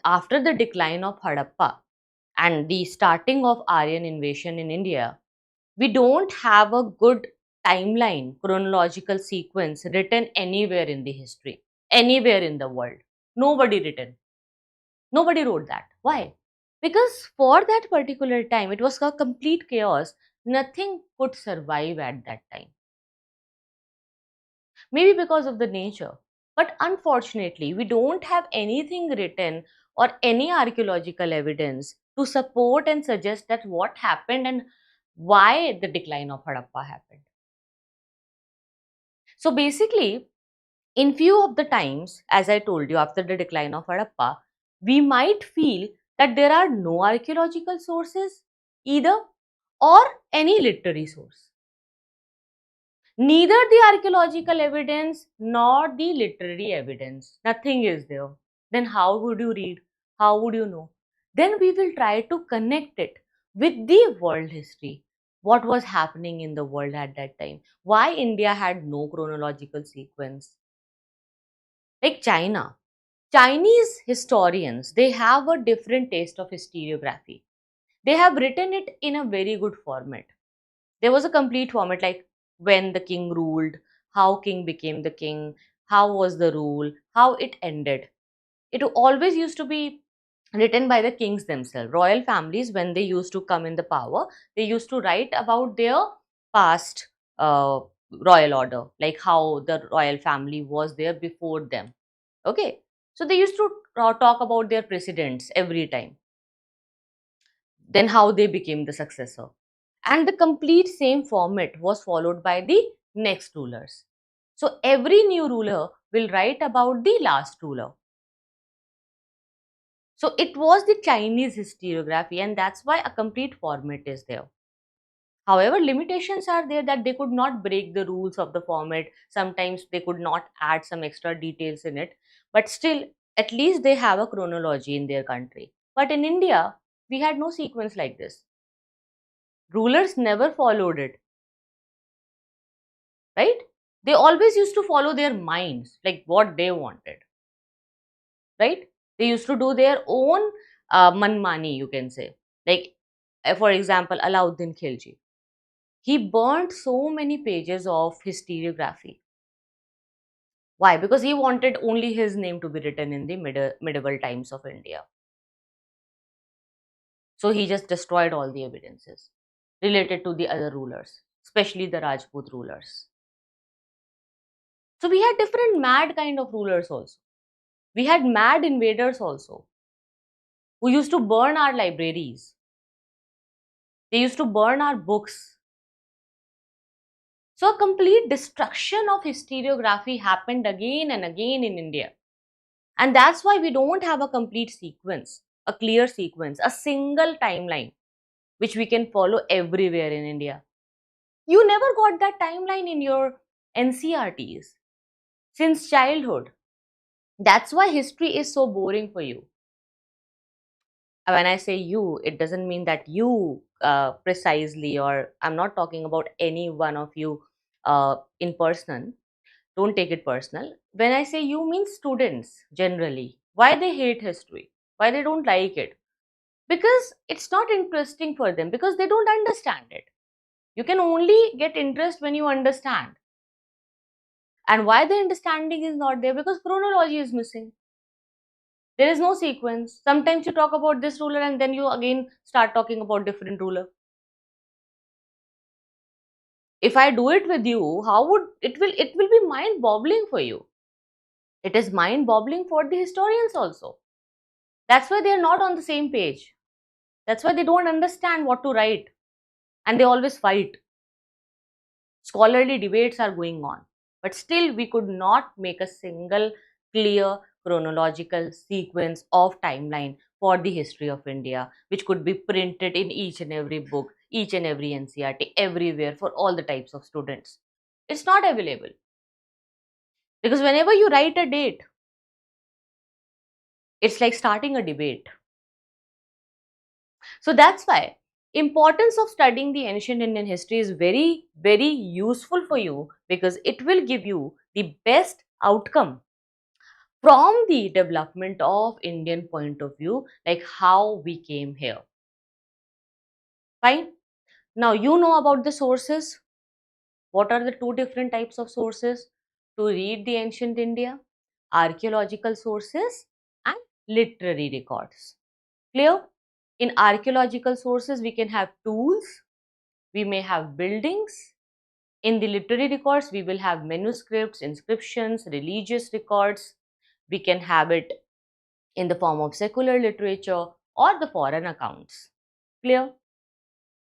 after the decline of Harappa and the starting of Aryan invasion in India, we don't have a good timeline, chronological sequence written anywhere in the history, anywhere in the world. Nobody written. Nobody wrote that. Why? Because for that particular time, it was a complete chaos. Nothing could survive at that time. Maybe because of the nature. But unfortunately, we don't have anything written or any archaeological evidence to support and suggest that what happened and why the decline of Harappa happened. So basically, in few of the times, as I told you, after the decline of Harappa, we might feel that there are no archaeological sources either, or any literary source. Neither the archaeological evidence nor the literary evidence. Nothing is there. Then how would you read? How would you know? Then we will try to connect it with the world history. What was happening in the world at that time? Why India had no chronological sequence? Like China. Chinese historians, they have a different taste of historiography. They have written it in a very good format. There was a complete format like when the king ruled, how king became the king, how was the rule, how it ended. It always used to be written by the kings themselves. Royal families, when they used to come in the power, they used to write about their past royal order, like how the royal family was there before them. Okay. So they used to talk about their precedents every time, then how they became the successor. And the complete same format was followed by the next rulers. So every new ruler will write about the last ruler. So it was the Chinese historiography, and that's why a complete format is there. However, limitations are there that they could not break the rules of the format. Sometimes they could not add some extra details in it, but still, at least they have a chronology in their country. But in India, we had no sequence like this. Rulers never followed it, right? They always used to follow their minds, like what they wanted, right? They used to do their own manmani, you can say. Like, for example, Alauddin Khilji. He burnt so many pages of historiography. Why? Because he wanted only his name to be written in the medieval times of India. So he just destroyed all the evidences related to the other rulers, especially the Rajput rulers. So we had different mad kind of rulers also. We had mad invaders also who used to burn our libraries. They used to burn our books. So a complete destruction of historiography happened again and again in India. And that's why we don't have a complete sequence, a clear sequence, a single timeline which we can follow everywhere in India. You never got that timeline in your NCERTs since childhood. That's why history is so boring for you. When I say you, it doesn't mean that you precisely, or I'm not talking about any one of you in person. Don't take it personal. When I say you, means students generally. Why they hate history? Why they don't like it? Because it's not interesting for them, because they don't understand it. You can only get interest when you understand. And why the understanding is not there? Because chronology is missing. There is no sequence. Sometimes you talk about this ruler and then you again start talking about different ruler. If I do it with you, how would it will be mind boggling for you. It is mind boggling for the historians also. That's why they are not on the same page. That's why they don't understand what to write, and they always fight. Scholarly debates are going on, but still we could not make a single clear chronological sequence of timeline for the history of India, which could be printed in each and every book, each and every NCERT, everywhere for all the types of students. It's not available, because whenever you write a date, it's like starting a debate. So that's why importance of studying the ancient Indian history is very, very useful for you, because it will give you the best outcome from the development of Indian point of view, like how we came here. Fine. Now you know about the sources. What are the two different types of sources to read the ancient India? Archaeological sources and literary records. Clear? In archaeological sources, we can have tools, we may have buildings. In the literary records, we will have manuscripts, inscriptions, religious records. We can have it in the form of secular literature or the foreign accounts. Clear?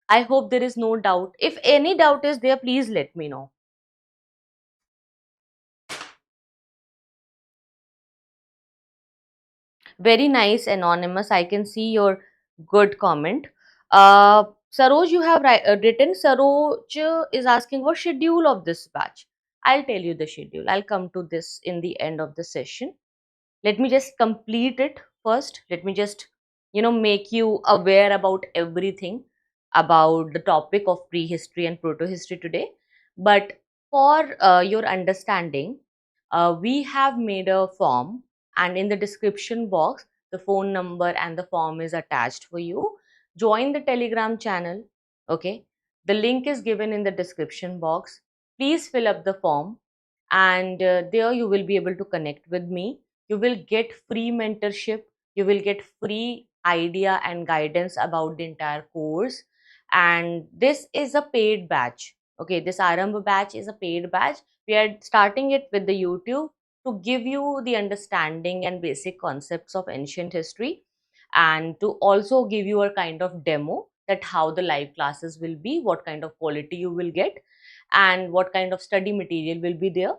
I hope there is no doubt. If any doubt is there, please let me know. Very nice, Anonymous. I can see your good comment. Saroj, you have written. Saroj is asking what schedule of this batch. I'll tell you the schedule. I'll come to this in the end of the session. Let me just complete it first. Let me just, make you aware about everything about the topic of prehistory and protohistory today. But for your understanding, we have made a form, and in the description box the phone number and the form is attached for you. Join the Telegram channel. Okay, the link is given in the description box. Please fill up the form, and there you will be able to connect with me. You will get free mentorship, you will get free idea and guidance about the entire course. And this is a paid batch. Okay, this Aarambh batch is a paid batch. We are starting it with the YouTube to give you the understanding and basic concepts of ancient history, and to also give you a kind of demo that how the live classes will be, what kind of quality you will get, and what kind of study material will be there.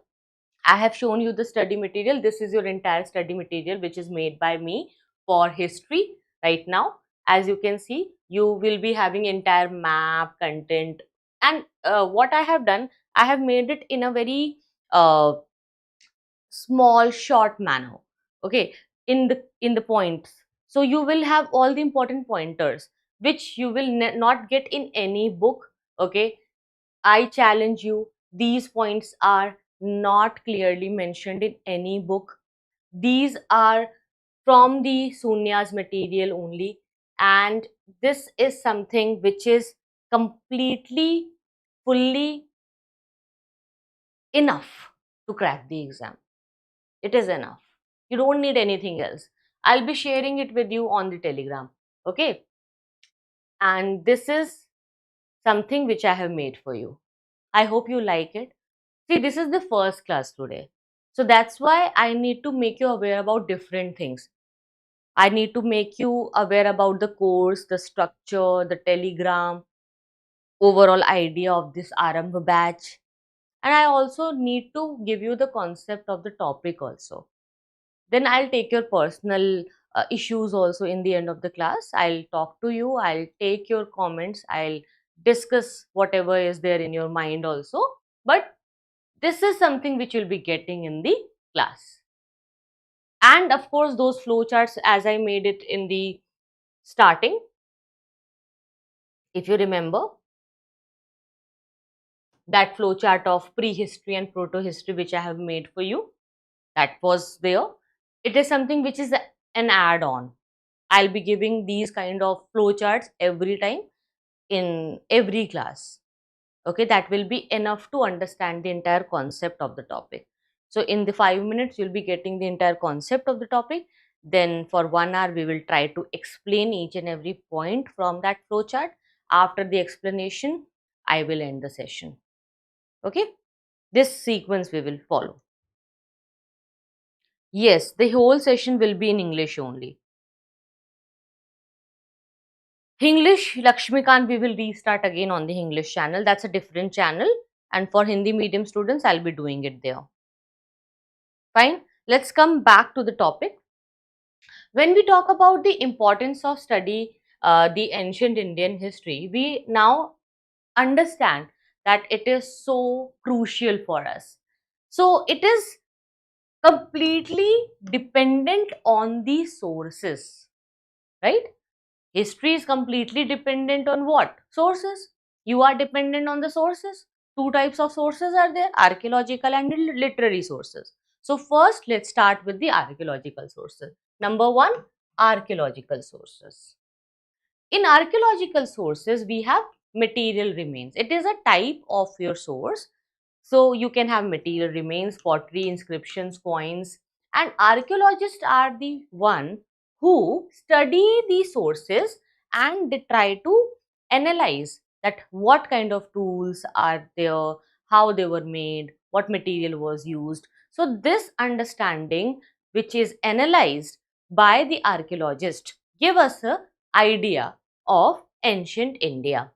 I have shown you the study material. This is your entire study material, which is made by me for history right now. As you can see, you will be having entire map, content, and what I have done, I have made it in a very small, short manner. Okay, in the points. So you will have all the important pointers, which you will not get in any book. Okay, I challenge you, these points are not clearly mentioned in any book. These are from the Sunya's material only, and this is something which is completely, fully enough to crack the exam. It is enough. You don't need anything else. I'll be sharing it with you on the Telegram. Okay, and this is something which I have made for you. I hope you like it. See, this is the first class today. So that's why I need to make you aware about different things. I need to make you aware about the course, the structure, the Telegram, overall idea of this Aarambh batch. And I also need to give you the concept of the topic also. Then I'll take your personal issues also in the end of the class. I'll talk to you, I'll take your comments, I'll discuss whatever is there in your mind also. But this is something which you'll be getting in the class. And of course, those flowcharts, as I made it in the starting, if you remember, that flowchart of prehistory and protohistory which I have made for you, that was there. It is something which is an add-on. I'll be giving these kind of flowcharts every time in every class. Okay, that will be enough to understand the entire concept of the topic. So in the 5 minutes you'll be getting the entire concept of the topic. Then for 1 hour we will try to explain each and every point from that flowchart. After the explanation, I will end the session. Okay, this sequence we will follow. Yes, the whole session will be in English only. English, Lakshmikant, we will restart again on the English channel. That's a different channel. And for Hindi medium students, I'll be doing it there. Fine. Let's come back to the topic. When we talk about the importance of study the ancient Indian history, we now understand that it is so crucial for us. So it is completely dependent on the sources, right? History is completely dependent on what? Sources. You are dependent on the sources. Two types of sources are there, archaeological and literary sources. So first, let's start with the archaeological sources. Number one, archaeological sources. In archaeological sources, we have material remains. It is a type of your source. So you can have material remains, pottery, inscriptions, coins, and archaeologists are the one who study the sources and they try to analyze that what kind of tools are there, how they were made, what material was used. So this understanding, which is analyzed by the archaeologist, give us a idea of ancient India.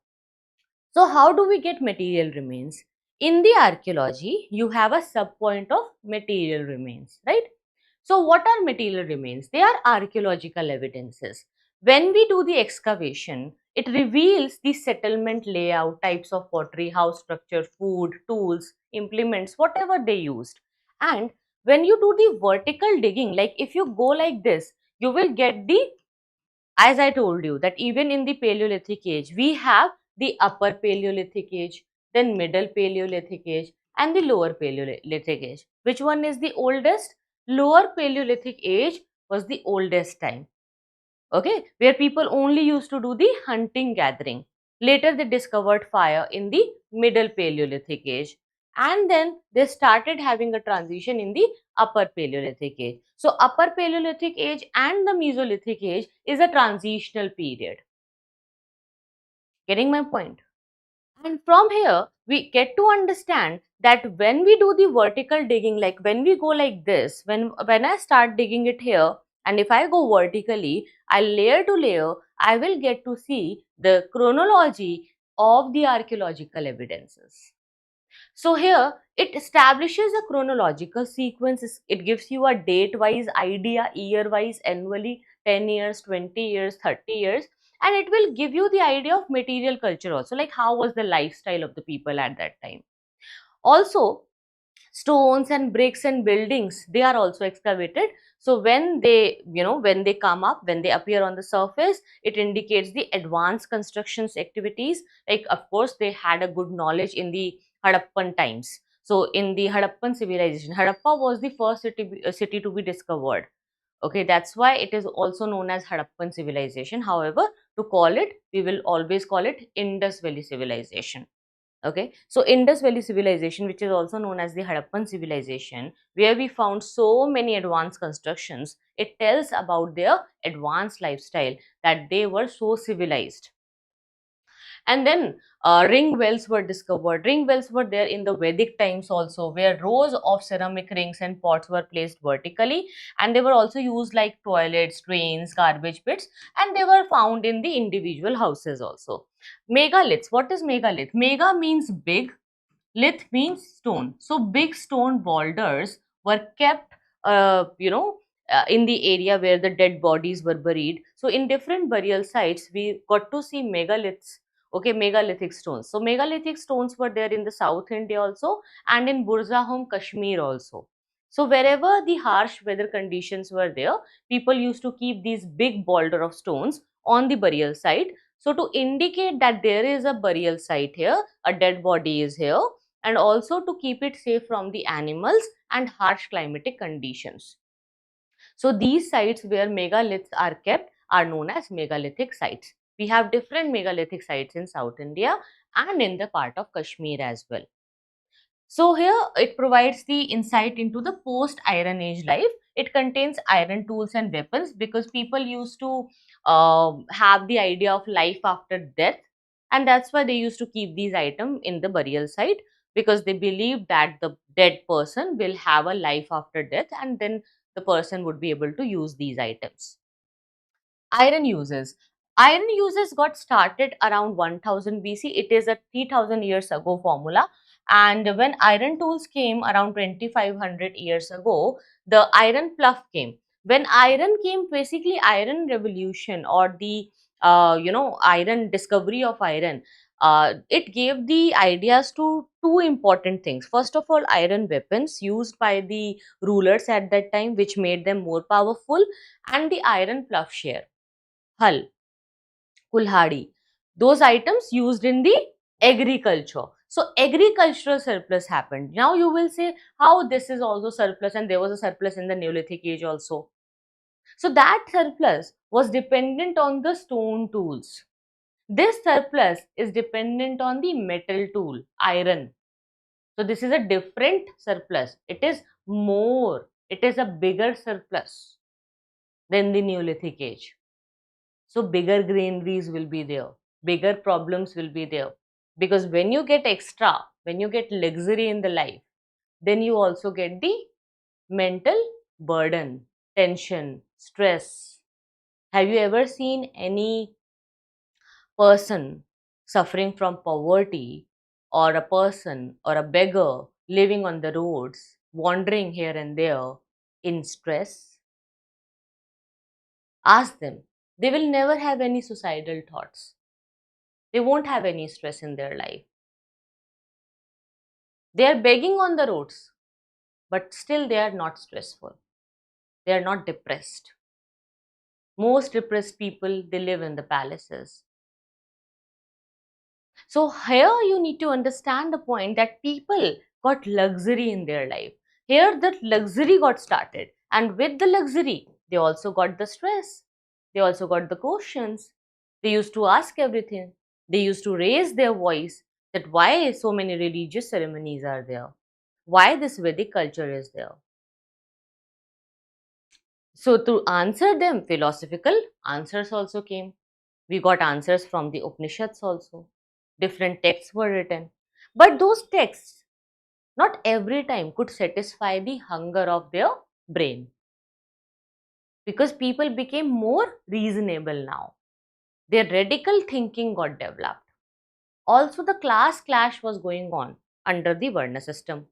So how do we get material remains? In the archaeology, you have a subpoint of material remains, right? So what are material remains? They are archaeological evidences. When we do the excavation, it reveals the settlement layout, types of pottery, house structure, food, tools, implements, whatever they used. And when you do the vertical digging, like if you go like this, you will get the, as I told you, that even in the Paleolithic age, we have the upper Paleolithic age, then middle Paleolithic age, and the lower Paleolithic age. Which one is the oldest? Lower Paleolithic age was the oldest time. Okay, where people only used to do the hunting gathering. Later, they discovered fire in the middle Paleolithic age, and then they started having a transition in the upper Paleolithic age. So, upper Paleolithic age and the Mesolithic age is a transitional period. Getting my point? And from here, we get to understand that when we do the vertical digging, like when we go like this, when I start digging it here, and if I go vertically, I layer to layer, I will get to see the chronology of the archaeological evidences. So here it establishes a chronological sequence. It gives you a date-wise idea, year-wise, annually, 10 years, 20 years, 30 years, and it will give you the idea of material culture also, like how was the lifestyle of the people at that time. Also, stones and bricks and buildings, they are also excavated. So when they, when they come up, when they appear on the surface, it indicates the advanced constructions activities. Like of course they had a good knowledge in the Harappan times. So in the Harappan civilization, Harappa was the first city to be discovered. Okay, that's why it is also known as Harappan civilization. However, to call it, we will always call it Indus Valley civilization. Okay, so Indus Valley civilization, which is also known as the Harappan civilization, where we found so many advanced constructions, it tells about their advanced lifestyle, that they were so civilized. And then ring wells were discovered. Ring wells were there in the Vedic times also, where rows of ceramic rings and pots were placed vertically, and they were also used like toilets, drains, garbage pits, and they were found in the individual houses also. Megaliths. What is megalith? Mega means big, lith means stone. So big stone boulders were kept, in the area where the dead bodies were buried. So in different burial sites, we got to see megaliths. Okay, megalithic stones. So megalithic stones were there in the South India also, and in Burzahom, Kashmir also. So wherever the harsh weather conditions were there, people used to keep these big boulder of stones on the burial site. So to indicate that there is a burial site here, a dead body is here, and also to keep it safe from the animals and harsh climatic conditions. So these sites where megaliths are kept are known as megalithic sites. We have different megalithic sites in South India and in the part of Kashmir as well. So here it provides the insight into the post-Iron Age life. It contains iron tools and weapons because people used to have the idea of life after death, and that's why they used to keep these items in the burial site, because they believed that the dead person will have a life after death, and then the person would be able to use these items. Iron uses. Iron uses got started around 1000 BC. It is a 3000 years ago formula. And when iron tools came around 2500 years ago, the iron pluff came. When iron came, basically iron revolution, or the iron discovery of iron, it gave the ideas to two important things. First of all, iron weapons used by the rulers at that time, which made them more powerful, and the iron plowshare, hull, kulhadi, those items used in the agriculture. So agricultural surplus happened. Now you will say how this is also surplus, and there was a surplus in the Neolithic age also. So that surplus was dependent on the stone tools. This surplus is dependent on the metal tool, iron. So this is a different surplus. It is more, it is a bigger surplus than the Neolithic age. So bigger granaries will be there, bigger problems will be there. Because when you get extra, when you get luxury in the life, then you also get the mental burden, tension, stress. Have you ever seen any person suffering from poverty, or a person or a beggar living on the roads, wandering here and there in stress? Ask them. They will never have any suicidal thoughts. They won't have any stress in their life. They are begging on the roads, but still they are not stressful. They are not depressed. Most depressed people, they live in the palaces. So here you need to understand the point that people got luxury in their life. Here the luxury got started, and with the luxury, they also got the stress. They also got the questions. They used to ask everything. They used to raise their voice that why so many religious ceremonies are there, why this Vedic culture is there. So to answer them, philosophical answers also came. We got answers from the Upanishads also. Different texts were written. But those texts, not every time could satisfy the hunger of their brain, because people became more reasonable now. Their radical thinking got developed. Also, the class clash was going on under the Varna system.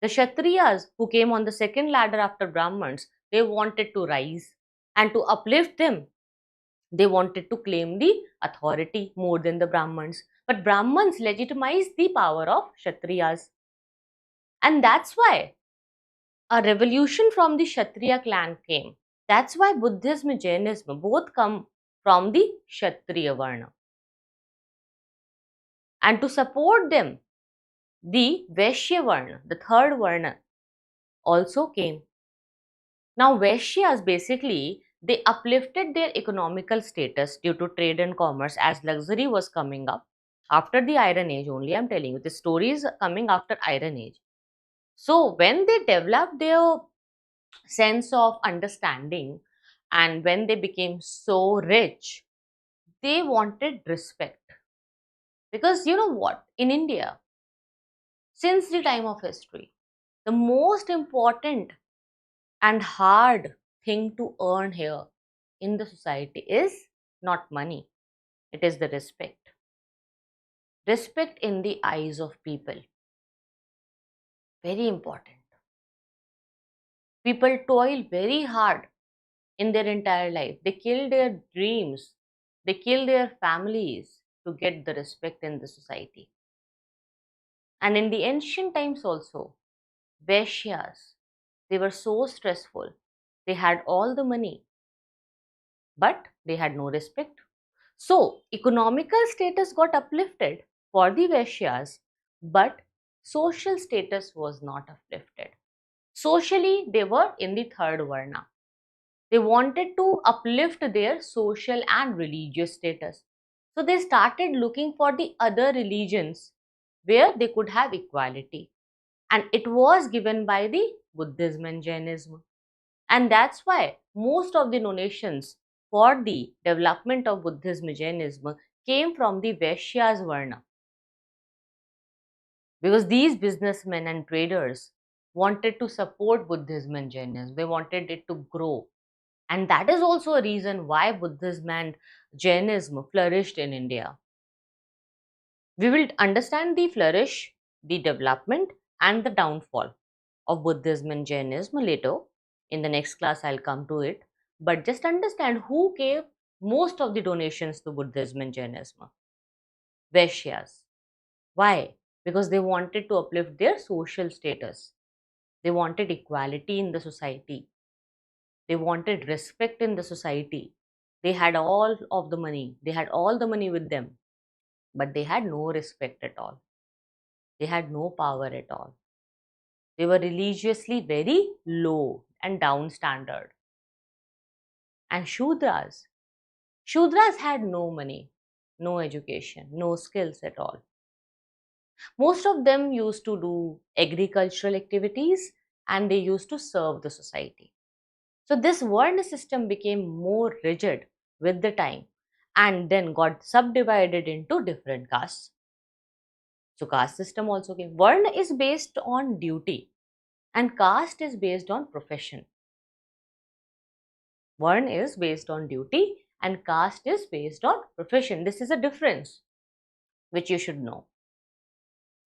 The Kshatriyas, who came on the second ladder after Brahmins, they wanted to rise, and to uplift them, they wanted to claim the authority more than the Brahmins. But Brahmins legitimized the power of Kshatriyas. And that's why a revolution from the Kshatriya clan came. That's why Buddhism and Jainism both come from the Kshatriya Varna. And to support them, the Vaishya Varna, the third Varna, also came. Now, Vaishyas basically, they uplifted their economical status due to trade and commerce as luxury was coming up after the Iron Age. Only I'm telling you, the story is coming after Iron Age. So when they developed their sense of understanding, and when they became so rich, they wanted respect. Because you know what? In India, since the time of history, the most important and hard thing to earn here in the society is not money, it is the respect. Respect in the eyes of people. Very important. People toil very hard in their entire life. They kill their dreams, they kill their families to get the respect in the society. And in the ancient times also, Vaishyas, they were so stressful. They had all the money, but they had no respect. So, economical status got uplifted for the Vaishyas, but social status was not uplifted. Socially, they were in the third Varna. They wanted to uplift their social and religious status. So, they started looking for the other religions where they could have equality. And it was given by the Buddhism and Jainism. And that's why most of the donations for the development of Buddhism and Jainism came from the Vaishyas Varna. because these businessmen and traders wanted to support Buddhism and Jainism. They wanted it to grow. And that is also a reason why Buddhism and Jainism flourished in India. We will understand the flourish, the development, and the downfall of Buddhism and Jainism later. In the next class, I'll come to it. But just understand who gave most of the donations to Buddhism and Jainism. Vaishyas. Why? Because they wanted to uplift their social status. They wanted equality in the society. They wanted respect in the society. They had all of the money. They had all the money with them, but they had no respect at all. They had no power at all. They were religiously very low and down standard. And Shudras had no money, no education, no skills at all. Most of them used to do agricultural activities and they used to serve the society. So this Varna system became more rigid with the time and then got subdivided into different castes. So caste system also came. Varna is based on duty and caste is based on profession. Varna is based on duty and caste is based on profession. This is a difference which you should know.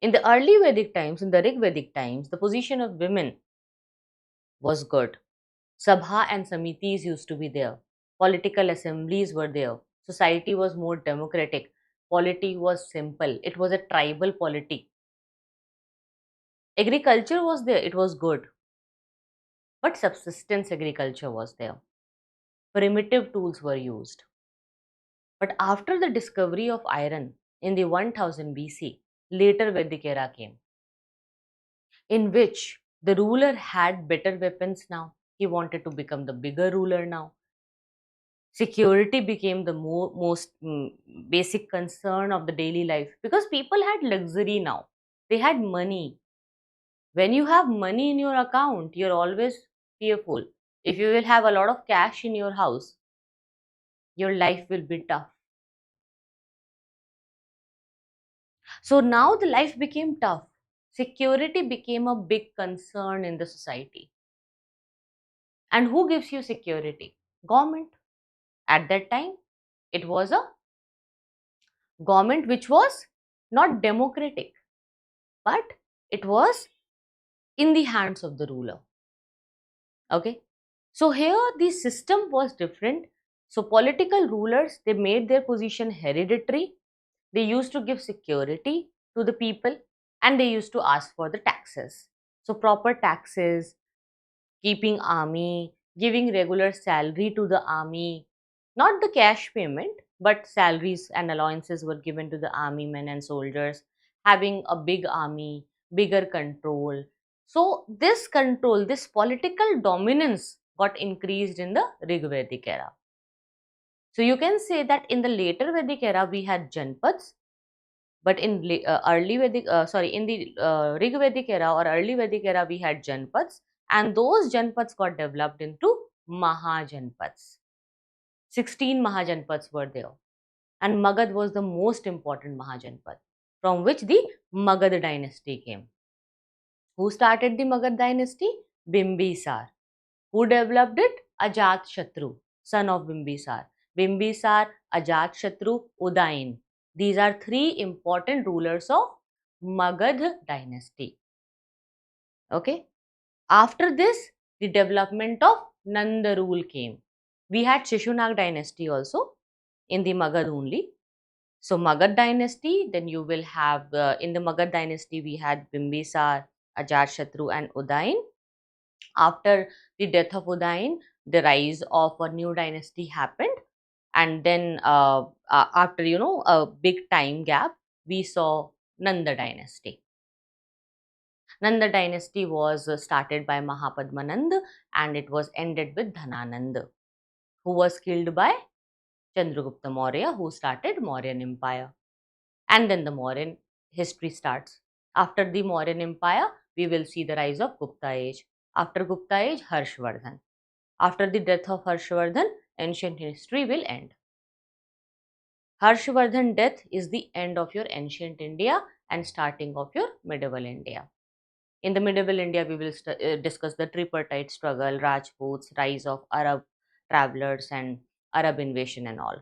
In the early Vedic times, in the Rig Vedic times, the position of women was good. Sabha and Samitis used to be there. Political assemblies were there. Society was more democratic. Polity was simple. It was a tribal polity. Agriculture was there. It was good. But subsistence agriculture was there. Primitive tools were used. But after the discovery of iron in the 1000 BC, later Vedic era came, in which the ruler had better weapons now. He wanted to become the bigger ruler now. Security became the most basic concern of the daily life because people had luxury now. They had money. When you have money in your account, you're always fearful. If you will have a lot of cash in your house, your life will be tough. So now the life became tough. Security became a big concern in the society. And who gives you security? Government. At that time, it was a government which was not democratic, but it was in the hands of the ruler. Okay. So here the system was different. So political rulers, they made their position hereditary. They used to give security to the people and they used to ask for the taxes. So proper taxes, keeping army, giving regular salary to the army, not the cash payment, but salaries and allowances were given to the army men and soldiers, having a big army, bigger control. So this control, this political dominance got increased in the Rig Vedic era. So you can say that in the later Vedic era we had Janpads, but in early Vedic, in the Rig Vedic era or early Vedic era, we had Janpads, and those Janpads got developed into Mahajanpads. 16 Mahajanpads were there, and Magad was the most important Mahajanpad, from which the Magad dynasty came. Who started the Magad dynasty? Bimbisar. Who developed it? Ajat Shatru, son of Bimbisar. Bimbisar, Ajat Shatru, Udayin. These are three important rulers of Magad dynasty. Okay. After this, the development of Nanda rule came. We had Shishunag dynasty also in the Magad only. So Magad dynasty, then you will have in the Magad dynasty we had Bimbisar, Ajatashatru and Udayin. After the death of Udayin, the rise of a new dynasty happened, and then after a big time gap, we saw Nanda dynasty. Nanda dynasty was started by Mahapadmanand and it was ended with Dhananand, who was killed by Chandragupta Maurya, who started Mauryan Empire. And then the Mauryan history starts. After the Mauryan Empire, we will see the rise of Gupta age. After Gupta age, Harshvardhan. After the death of Harshvardhan, ancient history will end. Harshvardhan death is the end of your ancient India and starting of your medieval India. In the medieval India, we will discuss the tripartite struggle, Rajputs, rise of Arab travelers, and Arab invasion and all.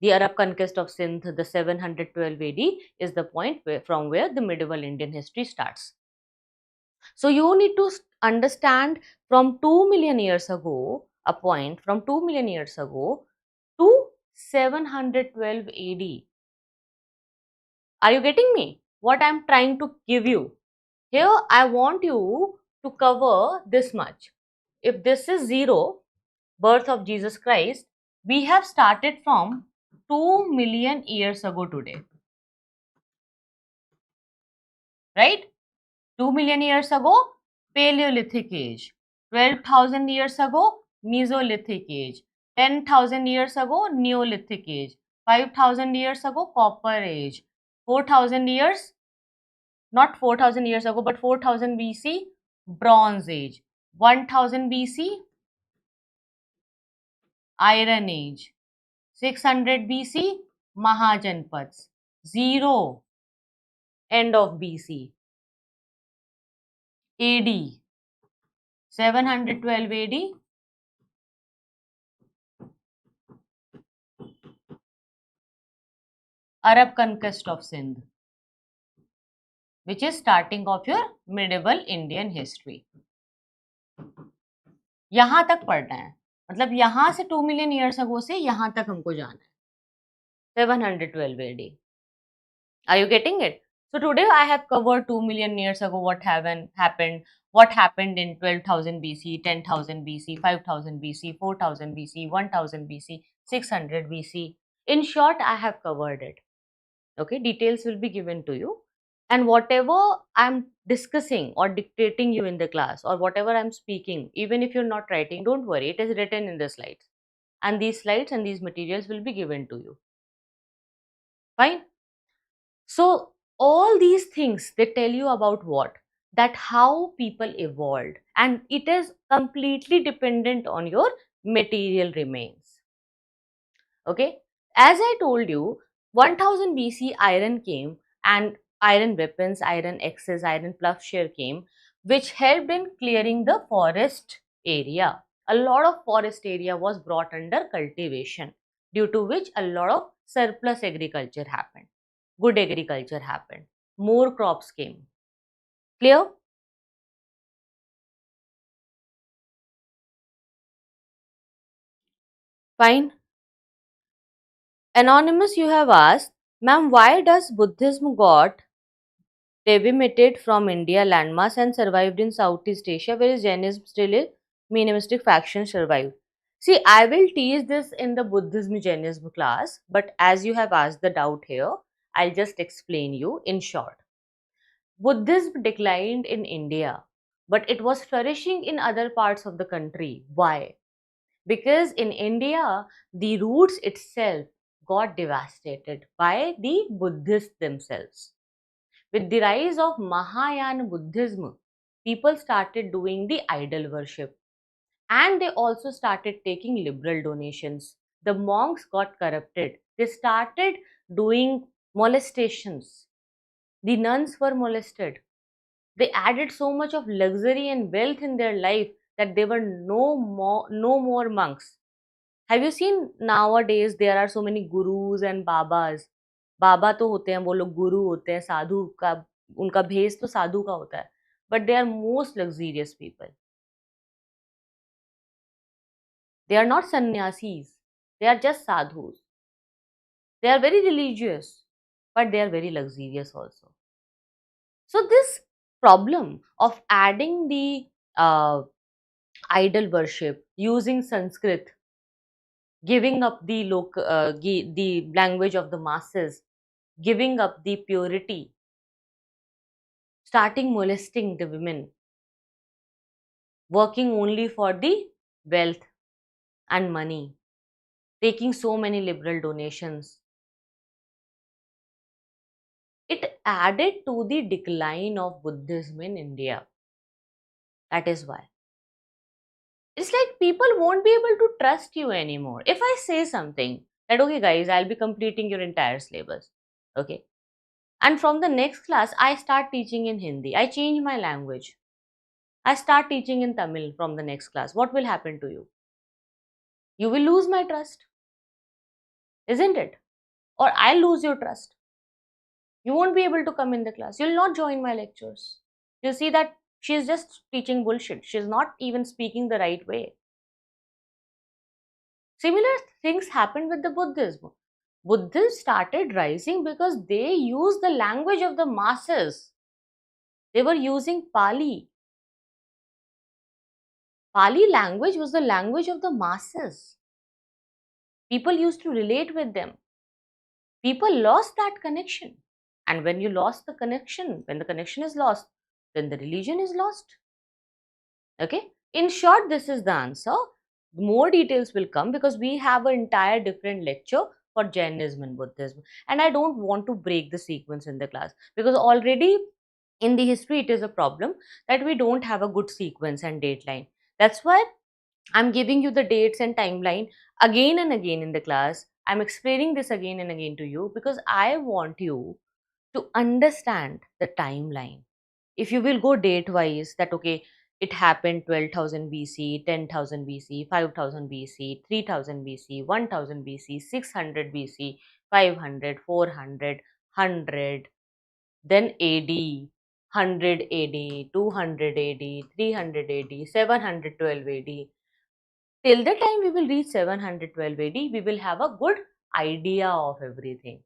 The Arab conquest of Sindh, the 712 AD, is the point from where the medieval Indian history starts. So you need to understand from 2 million years ago, a point from 2 million years ago to 712 AD. Are you getting me? What I'm trying to give you? Here, I want you to cover this much. If this is 0, birth of Jesus Christ, we have started from 2 million years ago today. Right? 2 million years ago, Paleolithic age. 12,000 years ago, Mesolithic age. 10,000 years ago, Neolithic age. 5,000 years ago, Copper age. 4,000 years, not 4,000 years ago, but 4,000 BC, Bronze age. 1,000 BC, Iron age. 600 BC, Mahajanpads. 0, end of BC. AD, 712 AD, Arab conquest of Sindh, which is starting of your medieval Indian history. यहाँ तक पढ़ना है, मतलब यहाँ से 2 million years ago से यहाँ तक हमको जाना है, 712 AD. Are you getting it? So today I have covered 2 million years ago what happened in 12,000 BC, 10,000 BC, 5,000 BC, 4,000 BC, 1,000 BC, 600 BC. In short, I have covered it. Okay, details will be given to you. And whatever I'm discussing or dictating you in the class or whatever I'm speaking, even if you're not writing, don't worry, it is written in the slides. And these slides and these materials will be given to you. Fine? So, all these things, they tell you about what? That how people evolved. And it is completely dependent on your material remains. Okay? As I told you, 1000 BC iron came and iron weapons, iron axes, iron plowshare came, which helped in clearing the forest area. A lot of forest area was brought under cultivation, due to which a lot of surplus agriculture happened. Good agriculture happened. More crops came. Clear? Fine. Anonymous, you have asked, ma'am, why does Buddhism got deviated from India landmass and survived in Southeast Asia, whereas Jainism still a minimalistic faction survived? See, I will teach this in the Buddhism Jainism class, but as you have asked the doubt here, I'll just explain you in short. Buddhism declined in India, but it was flourishing in other parts of the country. Why? Because in India, the roots itself got devastated by the Buddhists themselves. With the rise of Mahayana Buddhism, people started doing the idol worship and they also started taking liberal donations. The monks got corrupted. They started doing molestations. The nuns were molested. They added so much of luxury and wealth in their life that they were no more monks. Have you seen nowadays there are so many gurus and babas? बाबा तो होते हैं, वो लोग गुरु होते हैं, साधु का उनका भेष तो साधु का होता है, but they are most luxurious people. They are not sannyasis, they are just sadhus. They are very religious, but they are very luxurious also. So this problem of adding the idol worship, using Sanskrit, giving up the the language of the masses, giving up the purity, starting molesting the women, working only for the wealth and money, taking so many liberal donations. It added to the decline of Buddhism in India. That is why. It's like people won't be able to trust you anymore. If I say something, that okay guys, I'll be completing your entire syllabus. Okay. And from the next class, I start teaching in Hindi. I change my language. I start teaching in Tamil from the next class. What will happen to you? You will lose my trust, isn't it? Or I'll lose your trust. You won't be able to come in the class. You'll not join my lectures. You see that she's just teaching bullshit. She's not even speaking the right way. Similar things happened with the Buddhism. Buddhists started rising because they used the language of the masses. They were using Pali. Pali language was the language of the masses. People used to relate with them. People lost that connection. And when you lost the connection, when the connection is lost, then the religion is lost. Okay. In short, this is the answer. More details will come because we have an entire different lecture for Jainism and Buddhism. And I don't want to break the sequence in the class because already in the history it is a problem that we don't have a good sequence and date line. That's why I'm giving you the dates and timeline again and again in the class. I'm explaining this again and again to you because I want you to understand the timeline. If you will go date wise, that okay, it happened 12,000 BC, 10,000 BC, 5,000 BC, 3,000 BC, 1,000 BC, 600 BC, 500, 400, 100, then AD, 100 AD, 200 AD, 300 AD, 712 AD. Till the time we will reach 712 AD, we will have a good idea of everything.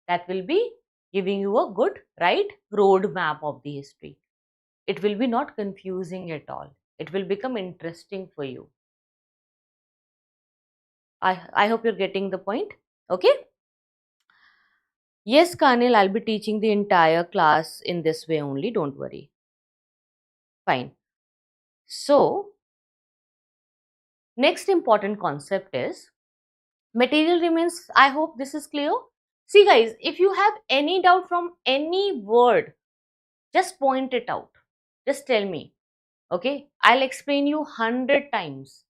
That will be giving you a good, right, roadmap of the history. It will be not confusing at all. It will become interesting for you. I hope you're getting the point. Okay. Yes, Kanil, I'll be teaching the entire class in this way only. Don't worry. Fine. So, next important concept is material remains. I hope this is clear. See guys, if you have any doubt from any word, just point it out. Just tell me. Okay. I'll explain you 100 times.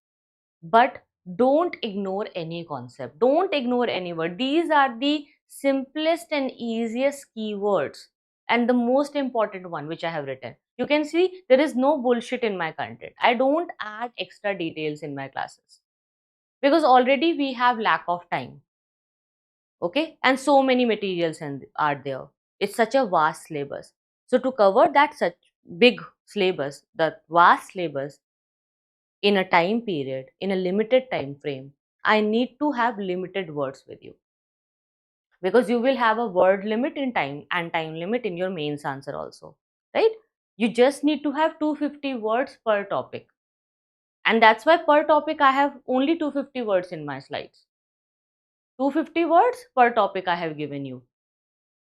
But don't ignore any concept. Don't ignore any word. These are the simplest and easiest keywords and the most important one which I have written. You can see there is no bullshit in my content. I don't add extra details in my classes because already we have lack of time. Okay, and so many materials are there. It's such a vast syllabus. So to cover that such big syllabus, the vast syllabus, in a time period, in a limited time frame, I need to have limited words with you because you will have a word limit in time and time limit in your mains answer also, right? You just need to have 250 words per topic, and that's why per topic I have only 250 words in my slides. 250 words per topic I have given you,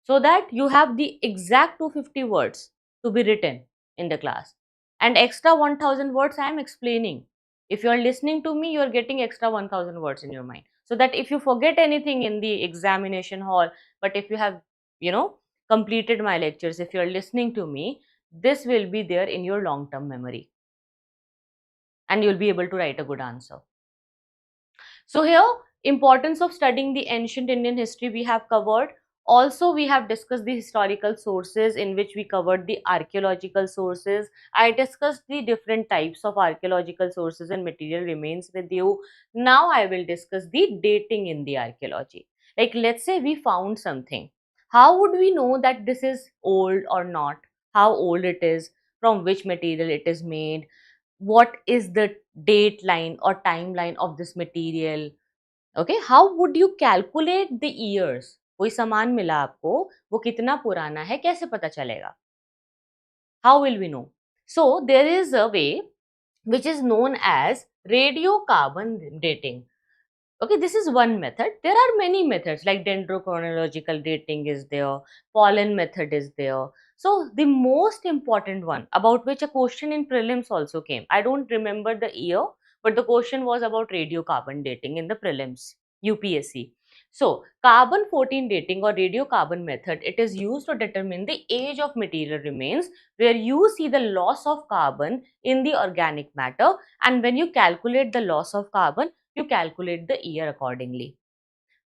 so that you have the exact 250 words to be written in the class, and extra 1000 words I am explaining. If you are listening to me, you are getting extra 1000 words in your mind, so that if you forget anything in the examination hall, but if you have, completed my lectures, if you are listening to me, this will be there in your long term memory and you'll be able to write a good answer. So here, importance of studying the ancient Indian history we have covered. Also, we have discussed the historical sources, in which we covered the archaeological sources. I discussed the different types of archaeological sources and material remains with you. Now I will discuss the dating in the archaeology. Like, let's say we found something. How would we know that this is old or not? How old it is? From which material it is made? What is the date line or timeline of this material? Okay, how would you calculate the years? कोई सामान मिला आपको, वो कितना पुराना है, कैसे पता चलेगा? How will we know? So there is a way which is known as radiocarbon dating. Okay, this is one method. There are many methods like dendrochronological dating is there, pollen method is there. So the most important one, about which a question in prelims also came. I don't remember the year, but the question was about radiocarbon dating in the prelims, UPSC. So carbon 14 dating or radiocarbon method, it is used to determine the age of material remains, where you see the loss of carbon in the organic matter, and when you calculate the loss of carbon, you calculate the year accordingly.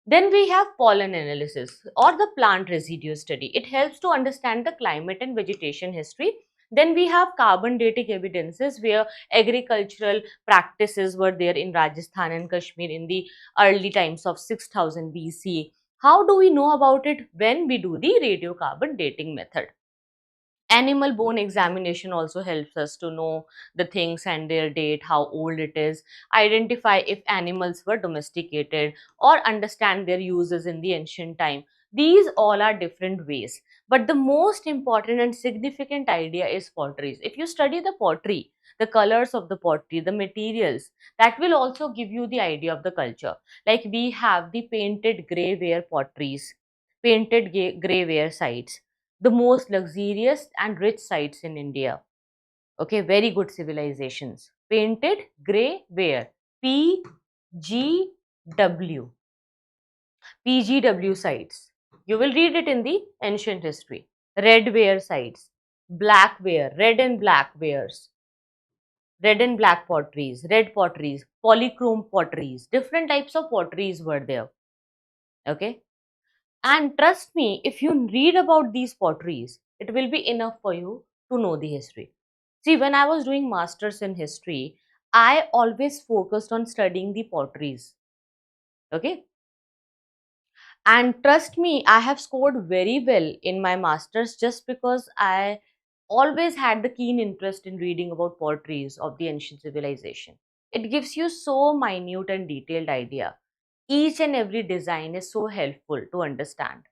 Then we have pollen analysis or the plant residue study. It helps to understand the climate and vegetation history. Then we have carbon dating evidences where agricultural practices were there in Rajasthan and Kashmir in the early times of 6000 BC. How do we know about it? When we do the radiocarbon dating method. Animal bone examination also helps us to know the things and their date, how old it is, identify if animals were domesticated, or understand their uses in the ancient time. These all are different ways. But the most important and significant idea is potteries. If you study the pottery, the colors of the pottery, the materials, that will also give you the idea of the culture. Like we have the painted grey ware potteries, painted grey ware sites, the most luxurious and rich sites in India. Okay, very good civilizations. Painted grey ware, PGW, PGW sites. You will read it in the ancient history. Red ware sites, black ware, red and black wares, red and black potteries, red potteries, polychrome potteries, different types of potteries were there. Okay, and trust me, if you read about these potteries, it will be enough for you to know the history. See, when I was doing masters in history, I always focused on studying the potteries. Okay. And trust me, I have scored very well in my masters just because I always had the keen interest in reading about potteries of the ancient civilization. It gives you so minute and detailed idea. Each and every design is so helpful to understand.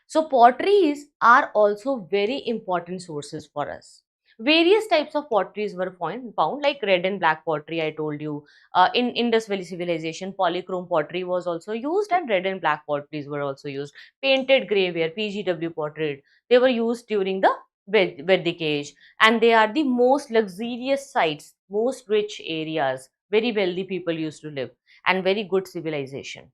So potteries are also very important sources for us. Various types of potteries were found like red and black pottery, I told you. In Indus Valley civilization, polychrome pottery was also used and red and black potteries were also used. Painted grey ware, PGW pottery, they were used during the Vedic age, and they are the most luxurious sites, most rich areas, very wealthy people used to live, and very good civilization.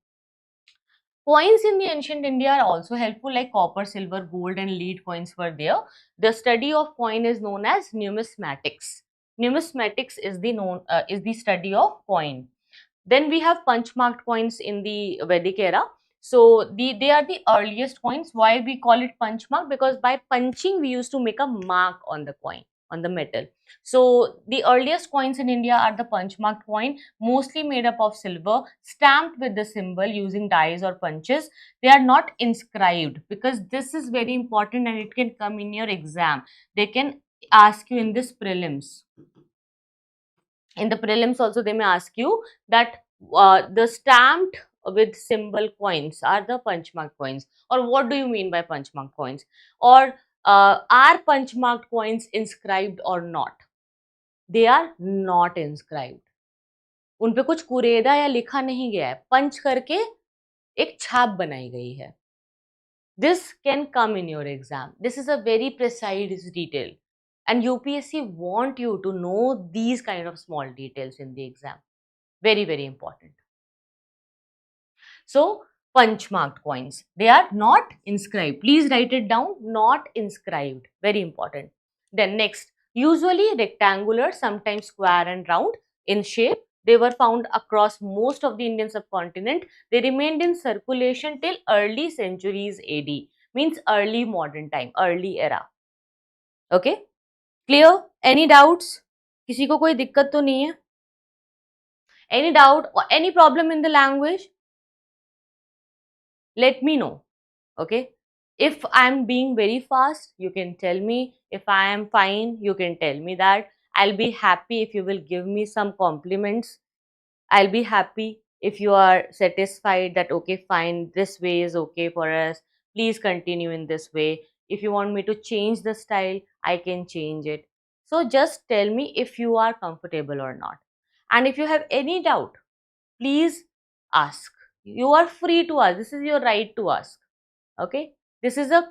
Coins in the ancient India are also helpful, like copper, silver, gold, and lead coins were there. The study of coin is known as numismatics. Numismatics is the study of coin. Then we have punch marked coins in the Vedic era. So they are the earliest coins. Why we call it punch mark? Because by punching we used to make a mark on the coin, on the metal. So the earliest coins in India are the punch marked coin, mostly made up of silver, stamped with the symbol using dies or punches. They are not inscribed because this is very important and it can come in your exam. They can ask you in this prelims. In the prelims also they may ask you that the stamped with symbol coins are the punch mark coins, or what do you mean by punch mark coins, or are punch marked coins inscribed or not? They are not inscribed. उन पे कुछ कुरेदा या लिखा नहीं गया है, पंच करके एक छाप बनाई गई है. This can come in your exam. This is a very precise detail. And UPSC want you to know these kind of small details in the exam. Very, very important. So, punch marked coins. They are not inscribed. Please write it down. Not inscribed. Very important. Then next, usually rectangular, sometimes square and round in shape. They were found across most of the Indian subcontinent. They remained in circulation till early centuries AD. Means early modern time, early era. Okay? Clear? Any doubts? किसी को कोई दिक्कत तो नहीं है? Any doubt or any problem in the language? Let me know. Okay, if I'm being very fast, you can tell me. If I am fine, you can tell me that. I'll be happy if you will give me some compliments. I'll be happy if you are satisfied that okay, fine, this way is okay for us, please continue in this way. If you want me to change the style, I can change it. So just tell me if you are comfortable or not, and if you have any doubt, please ask. You are free to ask. This is your right to ask. Okay, this is a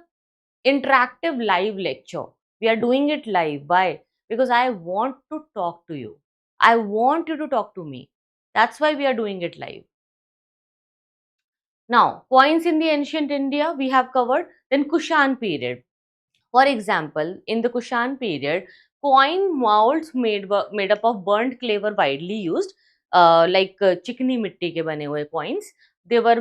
interactive live lecture. We are doing it live. Why? Because I want to talk to you. I want you to talk to me. That's why we are doing it live. Now, coins in the ancient India we have covered. Then Kushan period. For example, in the Kushan period, coin molds made up of burnt clay were widely used. चिकनी मिट्टी के बने हुए coins. They were,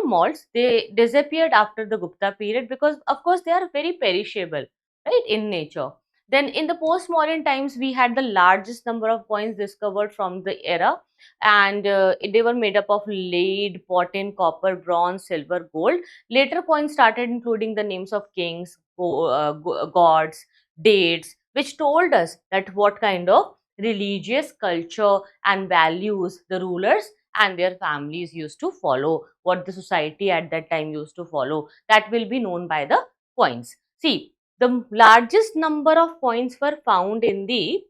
malts. They disappeared after the Gupta period because, of course, they are very perishable, right, in nature. Then, in the postmodern times, we had the largest number of coins discovered from the era, and they were made up of lead, potin, copper, bronze, silver, gold. Later coins started including the names of kings, gods, dates, which told us that what kind of religious culture and values the rulers and their families used to follow, what the society at that time used to follow. That will be known by the coins. See, the largest number of coins were found in the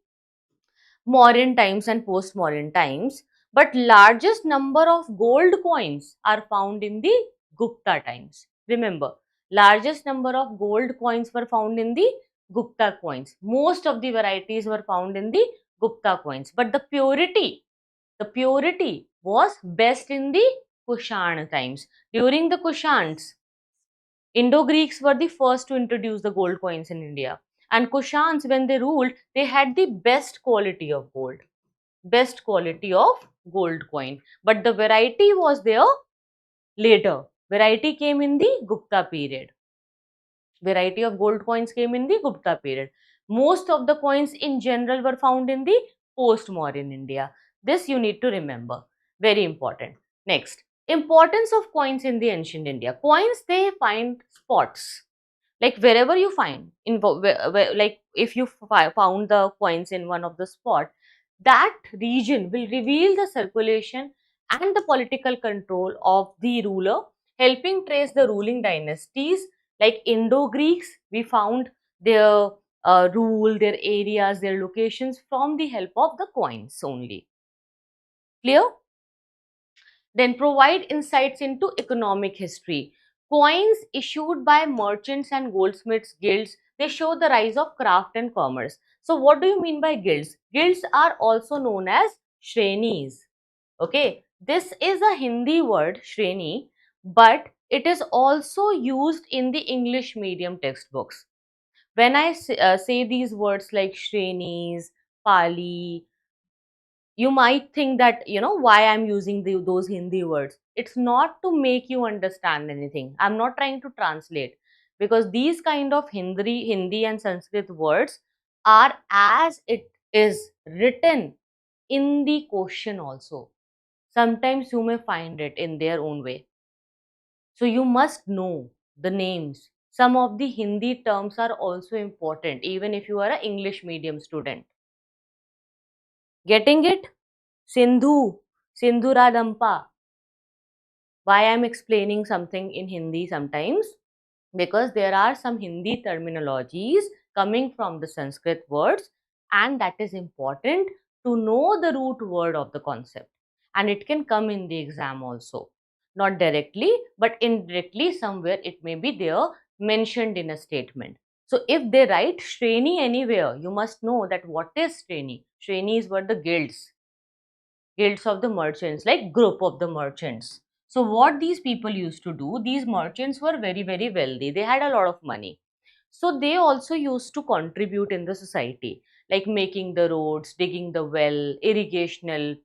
modern times and postmodern times, but largest number of gold coins are found in the Gupta times. Remember, largest number of gold coins were found in the Gupta coins. Most of the varieties were found in the Gupta coins, but the purity was best in the Kushan times. During the Kushans, Indo-Greeks were the first to introduce the gold coins in India. And Kushans, when they ruled, they had the best quality of gold. Best quality of gold coin. But the variety was there later. Variety came in the Gupta period. Variety of gold coins came in the Gupta period. Most of the coins in general were found in the post-modern India. This you need to remember. Very important. Next, importance of coins in the ancient India. Coins, they find spots. Like wherever you find, like if you found the coins in one of the spot, that region will reveal the circulation and the political control of the ruler, helping trace the ruling dynasties. Like Indo-Greeks, we found their rule, their areas, their locations from the help of the coins only. Clear? Then provide insights into economic history. Coins issued by merchants and goldsmiths guilds, they show the rise of craft and commerce. So what do you mean by guilds? Guilds are also known as shrenis. Okay, this is a Hindi word, shreni, but it is also used in the English medium textbooks. When I say these words like shrenis, Pali, you might think that, why I'm using those Hindi words. It's not to make you understand anything. I'm not trying to translate, because these kind of Hindi and Sanskrit words are as it is written in the question also. Sometimes you may find it in their own way. So you must know the names. Some of the Hindi terms are also important, even if you are an English medium student. Getting it? Sindhu, Sindhura Dampa. Why I am explaining something in Hindi sometimes? Because there are some Hindi terminologies coming from the Sanskrit words, and that is important to know the root word of the concept. And it can come in the exam also. Not directly, but indirectly somewhere it may be there mentioned in a statement. So if they write Shreni anywhere, you must know that what is Shreni. Shrenis were the guilds of the merchants, like group of the merchants. So what these people used to do, these merchants were very, very wealthy. They had a lot of money. So they also used to contribute in the society, like making the roads, digging the well, irrigational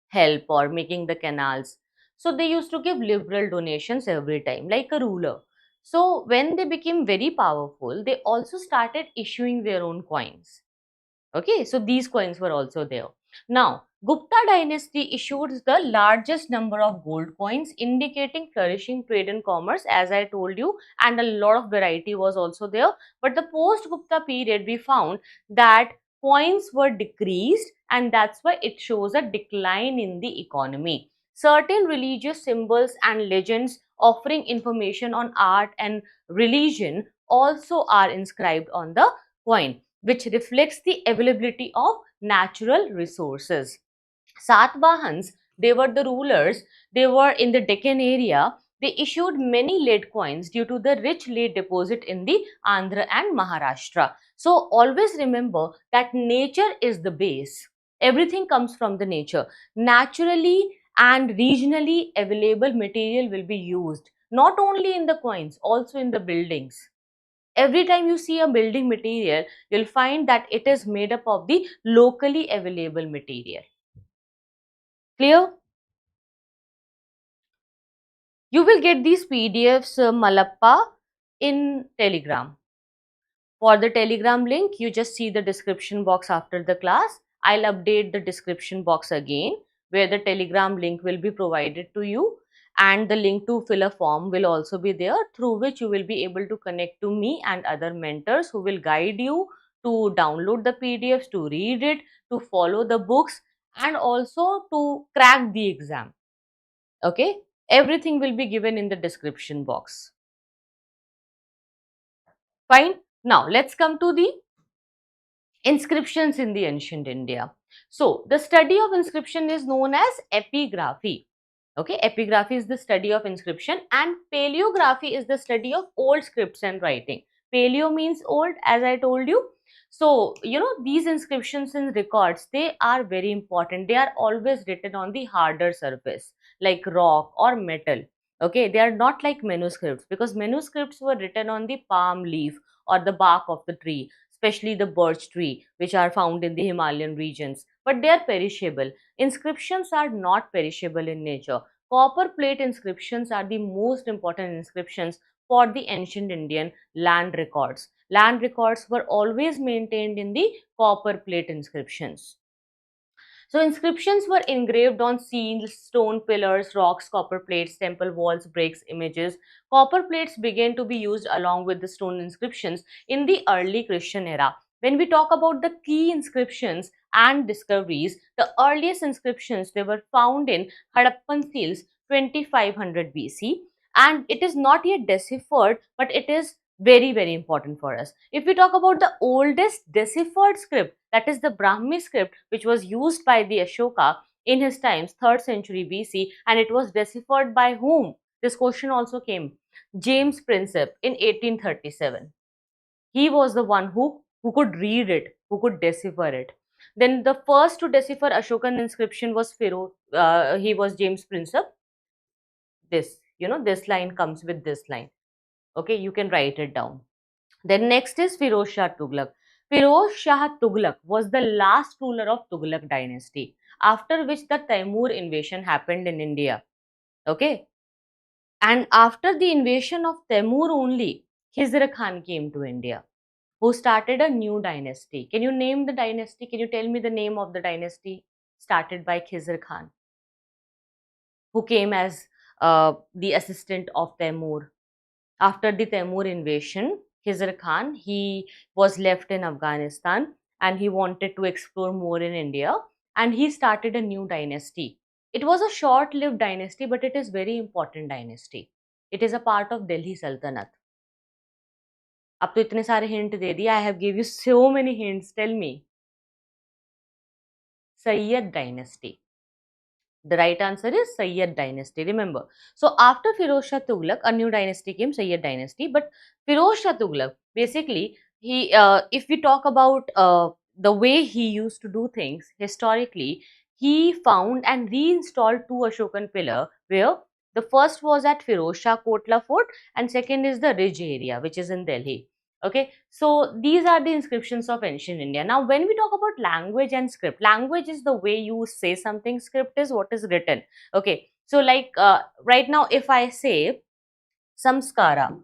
help, or making the canals. So they used to give liberal donations every time, like a ruler. So when they became very powerful, they also started issuing their own coins. Okay, so these coins were also there. Now, Gupta dynasty issued the largest number of gold coins, indicating flourishing trade and commerce, as I told you, and a lot of variety was also there. But the post-Gupta period, we found that coins were decreased, and that's why it shows a decline in the economy. Certain religious symbols and legends offering information on art and religion also are inscribed on the coin, which reflects the availability of natural resources. Satvahans, they were the rulers, they were in the Deccan area. They issued many lead coins due to the rich lead deposit in the Andhra and Maharashtra. So always remember that nature is the base. Everything comes from the nature. Naturally and regionally available material will be used, not only in the coins, also in the buildings. Every time you see a building material, you'll find that it is made up of the locally available material. Clear? You will get these PDFs, Malappa, in Telegram. For the Telegram link, you just see the description box after the class. I'll update the description box again, where the Telegram link will be provided to you, and the link to fill a form will also be there, through which you will be able to connect to me and other mentors who will guide you to download the PDFs, to read it, to follow the books, and also to crack the exam. Okay? Everything will be given in the description box. Fine. Now, let's come to the inscriptions in the ancient India. So, the study of inscription is known as epigraphy. Okay, epigraphy is the study of inscription, and paleography is the study of old scripts and writing. Paleo means old, as I told you. So, these inscriptions and records, they are very important. They are always written on the harder surface, like rock or metal. Okay, they are not like manuscripts, because manuscripts were written on the palm leaf or the bark of the tree, especially the birch tree, which are found in the Himalayan regions, but they are perishable. Inscriptions are not perishable in nature. Copper plate inscriptions are the most important inscriptions for the ancient Indian land records. Land records were always maintained in the copper plate inscriptions. So inscriptions were engraved on seals, stone pillars, rocks, copper plates, temple walls, bricks, images. Copper plates began to be used along with the stone inscriptions in the early Christian era. When we talk about the key inscriptions and discoveries, the earliest inscriptions, they were found in Harappan seals 2500 BC, and it is not yet deciphered, but it is very, very important for us. If we talk about the oldest deciphered script, that is the Brahmi script, which was used by the Ashoka in his times, 3rd century BC, and it was deciphered by whom? This question also came. James Princip in 1837. He was the one who could read it, who could decipher it. Then the first to decipher Ashokan inscription was he was James Princip. This line comes with this line. Okay, you can write it down. Then next is Firoz Shah Tughlaq. Firoz Shah Tughlaq was the last ruler of Tughlaq dynasty, after which the Taimur invasion happened in India. Okay, and after the invasion of Taimur only, Khizr Khan came to India, who started a new dynasty. Can you name the dynasty? Can you tell me the name of the dynasty started by Khizr Khan, who came as the assistant of Taimur? After the Taimur invasion, Khizr Khan, he was left in Afghanistan and he wanted to explore more in India, and he started a new dynasty. It was a short-lived dynasty, but it is very important dynasty. It is a part of Delhi Sultanate. अब तो इतने सारे hint दे दिए. I have gave you so many hints. Tell me. Sayyid dynasty. The right answer is Sayyid dynasty. Remember. So after Firoz Shah Tughlaq, a new dynasty came, Sayyid dynasty. But Firoz Shah Tughlaq, basically, if we talk about the way he used to do things historically, he found and reinstalled two Ashokan pillar, where the first was at Firoz Shah Kotla Fort and second is the Ridge area, which is in Delhi. Okay, so these are the inscriptions of ancient India. Now, when we talk about language and script, language is the way you say something, script is what is written. Okay, so like right now, if I say samskara,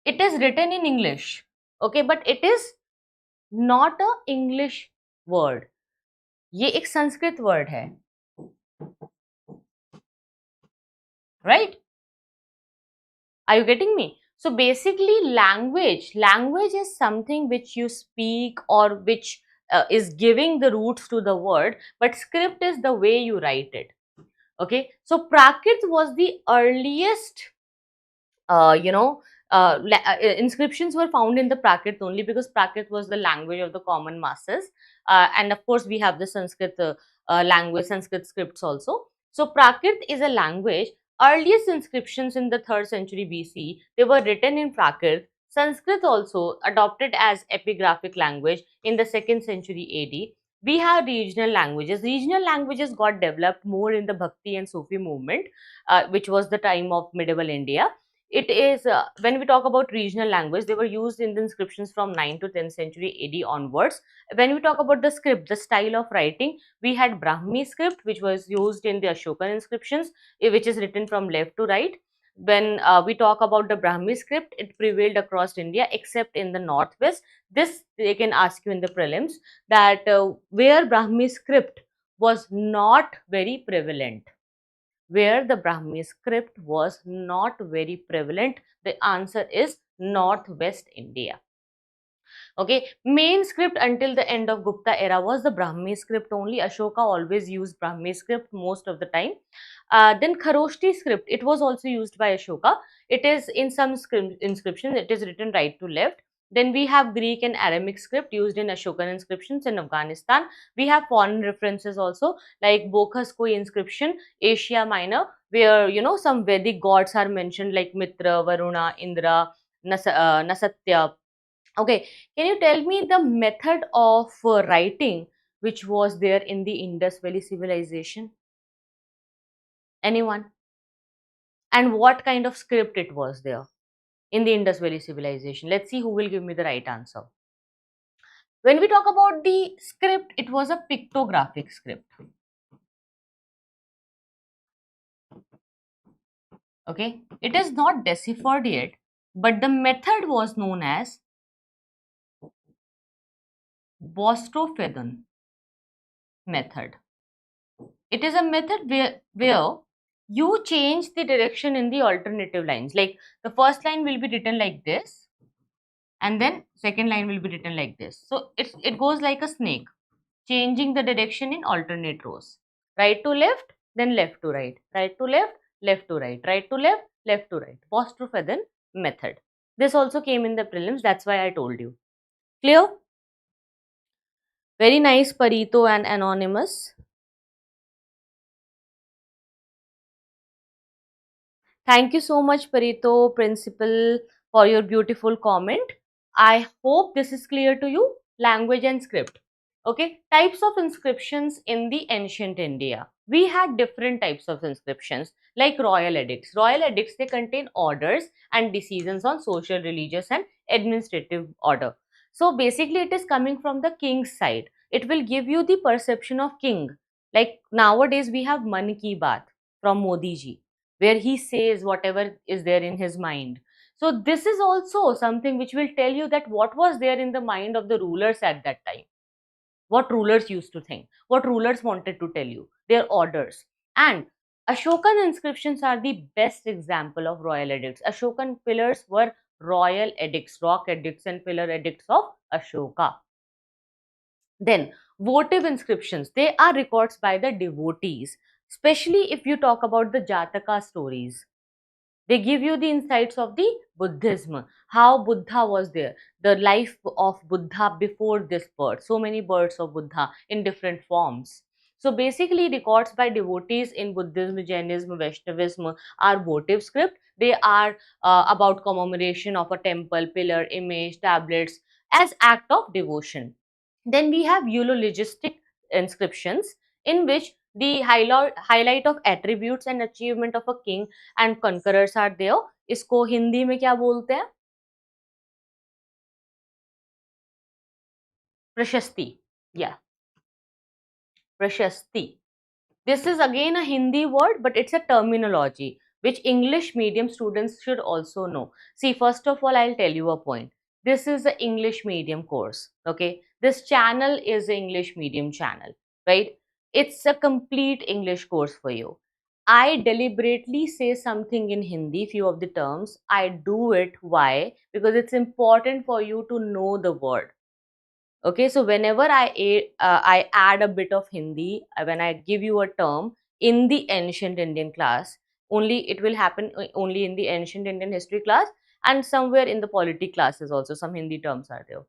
it is written in English. Okay, but it is not a English word. ये एक Sanskrit word है, right? Are you getting me? So basically language is something which you speak or which is giving the roots to the word, but script is the way you write it. Okay, so Prakrit was the earliest, inscriptions were found in the Prakrit only, because Prakrit was the language of the common masses, and of course we have the Sanskrit language, Sanskrit scripts also. So Prakrit is a language. Earliest inscriptions in the 3rd century BC, they were written in Prakrit. Sanskrit also adopted as epigraphic language in the 2nd century AD. We have regional languages. Regional languages got developed more in the Bhakti and Sufi movement, which was the time of medieval India. It is when we talk about regional language, they were used in the inscriptions from 9th to 10th century AD onwards. When we talk about the script, the style of writing, we had Brahmi script, which was used in the Ashokan inscriptions, which is written from left to right. When we talk about the Brahmi script, it prevailed across India except in the northwest. This they can ask you in the prelims, that where Brahmi script was not very prevalent. Where the Brahmi script was not very prevalent, the answer is northwest India. Okay, main script until the end of Gupta era was the Brahmi script only. Ashoka always used Brahmi script most of the time. Then Kharoshti script, it was also used by Ashoka. It is in some inscriptions, it is written right to left. Then we have Greek and Aramaic script used in Ashokan inscriptions in Afghanistan. We have foreign references also, like Bokhaskoi inscription, Asia Minor, where some Vedic gods are mentioned like Mitra, Varuna, Indra, Nasatya. Okay, can you tell me the method of writing which was there in the Indus Valley civilization? Anyone? And what kind of script it was there in the Indus Valley civilization? Let's see who will give me the right answer. When we talk about the script, it was a pictographic script. Okay, it is not deciphered yet, but the method was known as Bostrofedon method. It is a method where you change the direction in the alternative lines. Like the first line will be written like this, and then second line will be written like this. So it goes like a snake, changing the direction in alternate rows. Right to left, then left to right. Right to left, left to right. Right to left, left to right. Bostrofedon method. This also came in the prelims. That's why I told you. Clear? Very nice, Parito and Anonymous. Thank you so much, Parito, Principal, for your beautiful comment. I hope this is clear to you. Language and script. Okay, types of inscriptions in the ancient India. We had different types of inscriptions like royal edicts. Royal edicts, they contain orders and decisions on social, religious, and administrative order. So basically, it is coming from the king's side. It will give you the perception of king. Like nowadays, we have Man Ki Baat from Modi ji, where he says whatever is there in his mind. So this is also something which will tell you that what was there in the mind of the rulers at that time, what rulers used to think, what rulers wanted to tell you, their orders. And Ashokan inscriptions are the best example of royal edicts. Ashokan pillars were royal edicts, rock edicts and pillar edicts of Ashoka. Then votive inscriptions, they are records by the devotees, especially if you talk about the Jataka stories. They give you the insights of the Buddhism, how Buddha was there, the life of Buddha before this birth, so many births of Buddha in different forms. So basically, records by devotees in Buddhism, Jainism, Vaishnavism are votive script. They are about commemoration of a temple, pillar, image, tablets as act of devotion. Then we have eulogistic inscriptions in which the highlight of attributes and achievement of a king and conquerors are there. इसको हिंदी में क्या बोलते हैं? प्रशस्ति. Yeah, प्रशस्ति. This is again a Hindi word, but it's a terminology which English medium students should also know. See, first of all, I'll tell you a point. This is an English medium course. Okay, this channel is an English medium channel, right? It's a complete English course for you. I deliberately say something in Hindi, few of the terms. I do it. Why? Because it's important for you to know the word. Okay, so whenever I add a bit of Hindi, when I give you a term in the ancient Indian class, only it will happen only in the ancient Indian history class, and somewhere in the polity classes also some Hindi terms are there.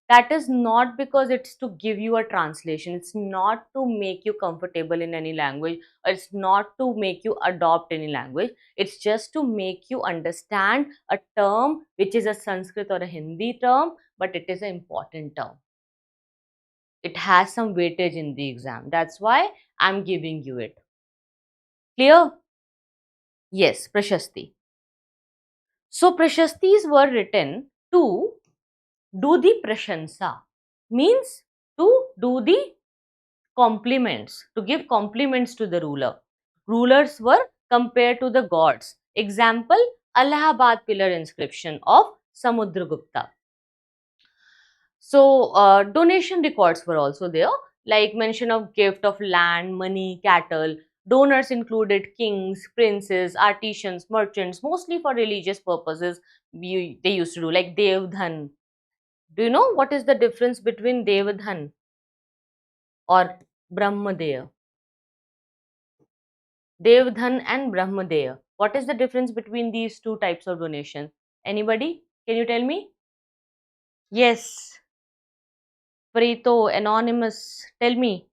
That is not because it's to give you a translation. It's not to make you comfortable in any language, or it's not to make you adopt any language. It's just to make you understand a term which is a Sanskrit or a Hindi term, but it is an important term. It has some weightage in the exam. That's why I'm giving you it. Clear? Yes, Prashasti. So Prashastis were written to do the prashansa, means to do the compliments, to give compliments to the ruler. Rulers were compared to the gods. Example, Allahabad pillar inscription of Samudragupta. So donation records were also there, like mention of gift of land, money, cattle. Donors included kings, princes, artisans, merchants, mostly for religious purposes. They used to do like Devdhan. Do you know what is the difference between Devdhan or Brahmadeya? Devdhan and Brahmadeya. What is the difference between these two types of donation? Anybody? Can you tell me? Yes, Preto, anonymous. Tell me.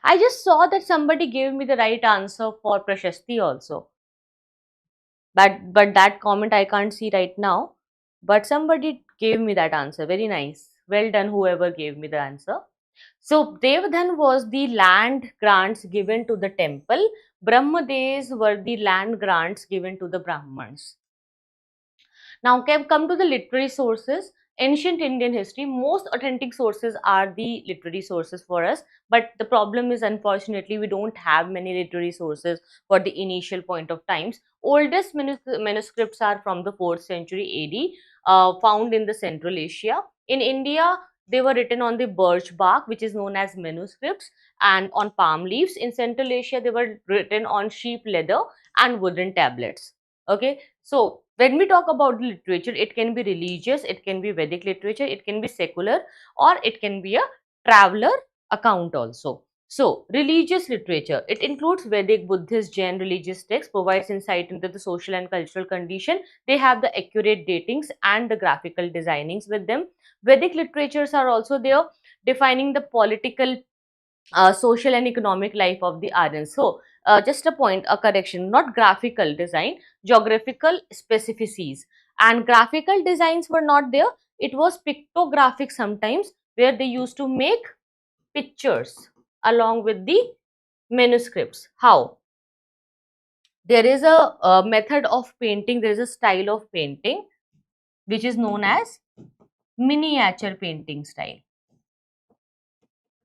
I just saw that somebody gave me the right answer for Prashasti also. But that comment I can't see right now. But somebody gave me that answer. Very nice. Well done, whoever gave me the answer. So Devdhan was the land grants given to the temple. Brahmades were the land grants given to the Brahmins. Now, come to the literary sources. Ancient Indian history, most authentic sources are the literary sources for us. But the problem is, unfortunately, we don't have many literary sources for the initial point of times. Oldest manuscripts are from the 4th century AD, found in the Central Asia. In India, they were written on the birch bark, which is known as manuscripts, and on palm leaves. In Central Asia, they were written on sheep leather and wooden tablets. Okay, so when we talk about the literature, it can be religious, it can be Vedic literature, it can be secular, or it can be a traveler account also. So, religious literature, it includes Vedic, Buddhist, Jain religious texts, provides insight into the social and cultural condition. They have the accurate datings and the graphical designings with them. Vedic literatures are also there, defining the political, social and economic life of the Aryans. So, just a point, a correction, not graphical design, geographical specificities. And graphical designs were not there. It was pictographic sometimes, where they used to make pictures along with the manuscripts. How? There is a method of painting, there is a style of painting which is known as miniature painting style.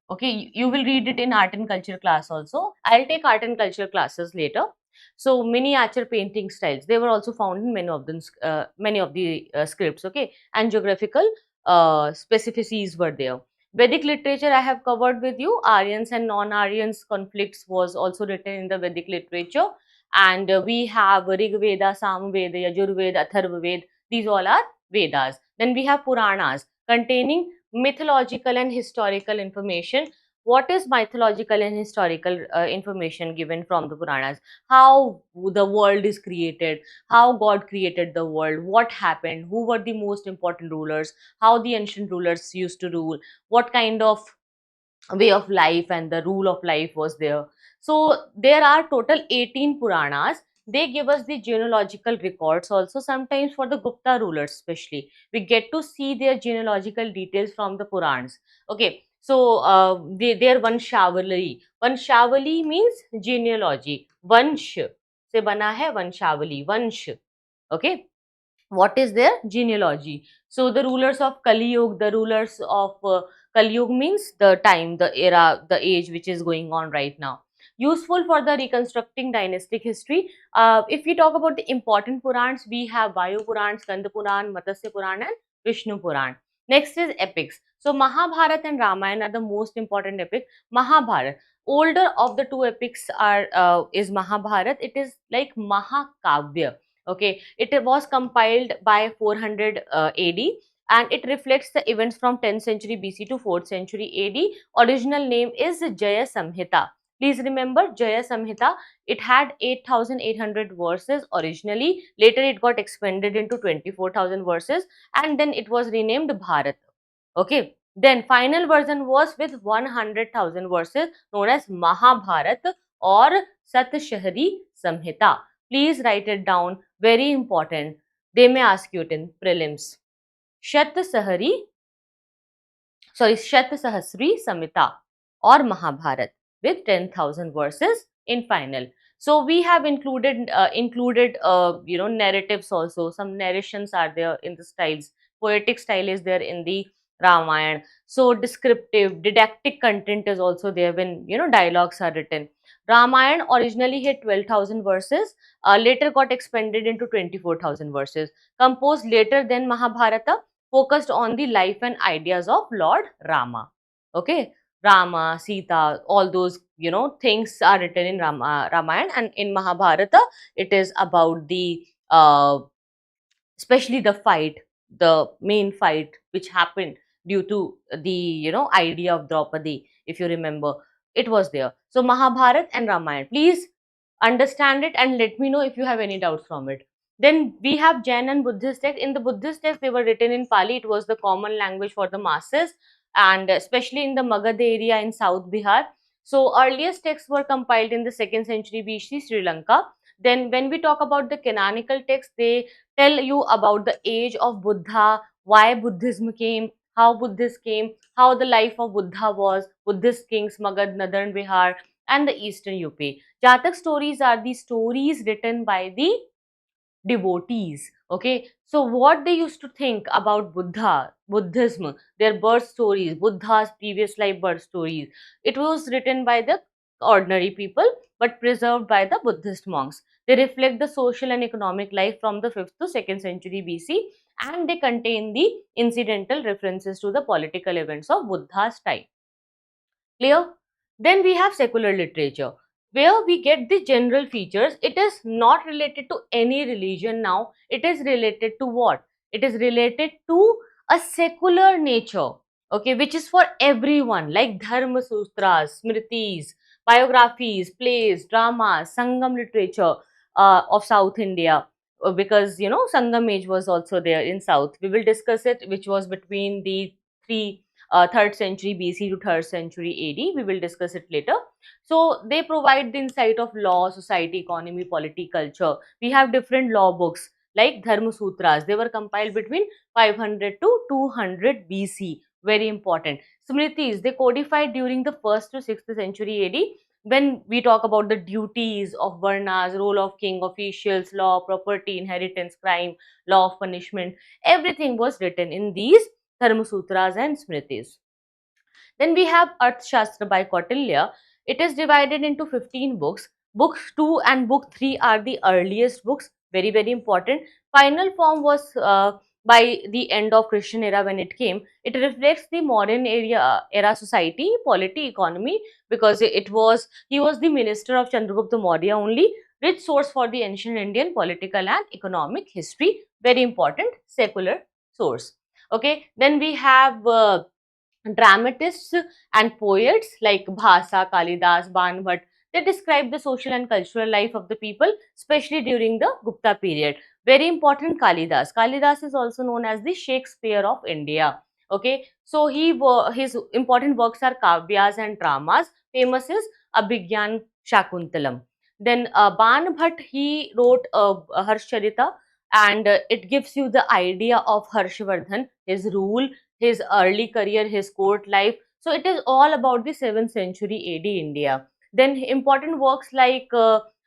Okay, you will read it in art and culture class also. I'll take art and culture classes later. So miniature painting styles, they were also found in many of the scripts. Okay, and geographical specificities were there. Vedic literature I have covered with you. Aryans and non-Aryans conflicts was also written in the Vedic literature. And we have Rig Veda, Sam Veda, Yajurveda, Atharva Ved. These all are Vedas. Then we have Puranas containing mythological and historical information. What is mythological and historical information given from the Puranas? How the world is created, how God created the world, what happened, who were the most important rulers, how the ancient rulers used to rule, what kind of way of life and the rule of life was there. So there are total 18 Puranas. They give us the genealogical records also. Sometimes for the Gupta rulers especially, we get to see their genealogical details from the Purans. Okay, so their Vanshavali. Vanshavali means genealogy. Vansh se bana hai Vanshavali. Vansh. Okay, what is their genealogy? So the rulers of Kali Yuga, the rulers of Kali Yuga means the time, the era, the age which is going on right now. Useful for the reconstructing dynastic history. If we talk about the important Purans, we have Vayu Puran, Skanda Puran, Matsya Puran and Vishnu Puran. Next is epics. So Mahabharata and Ramayana are the most important epic. Mahabharata, older of the two epics are is Mahabharata. It is like Mahakavya. Okay, it was compiled by 400 AD, and it reflects the events from 10th century BC to 4th century AD. Original name is Jaya Samhita. Please remember Jaya Samhita. It had 8,800 verses originally. Later it got expanded into 24,000 verses, and then it was renamed Bharat. Okay. Then final version was with 100,000 verses, known as Mahabharat or Satshahari Samhita. Please write it down. Very important. They may ask you it in prelims. Shat Sahasri Samhita or Mahabharat. with 10,000 verses in final. So we have included narratives also. Some narrations are there in the styles. Poetic style is there in the Ramayana. So descriptive, didactic content is also there when dialogues are written. Ramayana originally had 12,000 verses, later got expanded into 24,000 verses. Composed later than Mahabharata, focused on the life and ideas of Lord Rama. Okay, Rama, Sita, all those things are written in Ramayana, and in Mahabharata it is about the especially the fight, the main fight which happened due to the idea of Draupadi. If you remember, it was there. So Mahabharata and Ramayana, please understand it and let me know if you have any doubts from it. Then we have Jain and Buddhist text. In the Buddhist text, they were written in Pali. It was the common language for the masses, and especially in the Magad area in South Bihar. So earliest texts were compiled in the 2nd century BC, Sri Lanka. Then when we talk about the canonical texts, they tell you about the age of Buddha, why Buddhism came, how Buddhists came, how the life of Buddha was, Buddhist kings, Magad, Northern Bihar, and the eastern UP. Jatak stories are the stories written by the devotees. Okay, so what they used to think about Buddhism, their birth stories, Buddha's previous life birth stories, it was written by the ordinary people but preserved by the Buddhist monks. They reflect the social and economic life from the 5th to 2nd century BC, and they contain the incidental references to the political events of Buddha's time. Clear? Then we have secular literature, where we get the general features. It is not related to any religion now. It is related to what? It is related to a secular nature, okay, which is for everyone, like Dharma Sutras, Smritis, biographies, plays, dramas, Sangam literature of South India. Because Sangam age was also there in South. We will discuss it, which was between the three 3rd century BC to 3rd century AD. We will discuss it later. So they provide the insight of law, society, economy, polity, culture. We have different law books like Dharma Sutras. They were compiled between 500 to 200 BC. Very important. Smritis, they codified during the 1st to 6th century AD. When we talk about the duties of Varnas, role of king, officials, law, property, inheritance, crime, law of punishment, everything was written in these Dharma Sutras and Smritis. Then we have Arthashastra by Kautilya. It is divided into 15 books. Book 2 and Book 3 are the earliest books, very, very important. Final form was by the end of Christian era when it came. It reflects the modern era society, polity, economy, because he was the minister of Chandragupta Maurya only. Rich source for the ancient Indian political and economic history, very important secular source. Okay, then we have dramatists and poets like Bhasa, Kalidas, Banbhat. They describe the social and cultural life of the people, especially during the Gupta period. Very important, Kalidas. Kalidas is also known as the Shakespeare of India. Okay, so his important works are kavyas and dramas. Famous is Abhigyan Shakuntalam. Then Banbhat, he wrote Harshcharita, and it gives you the idea of Harshvardhan, his rule, his early career, his court life. So it is all about the 7th century AD India. Then important works like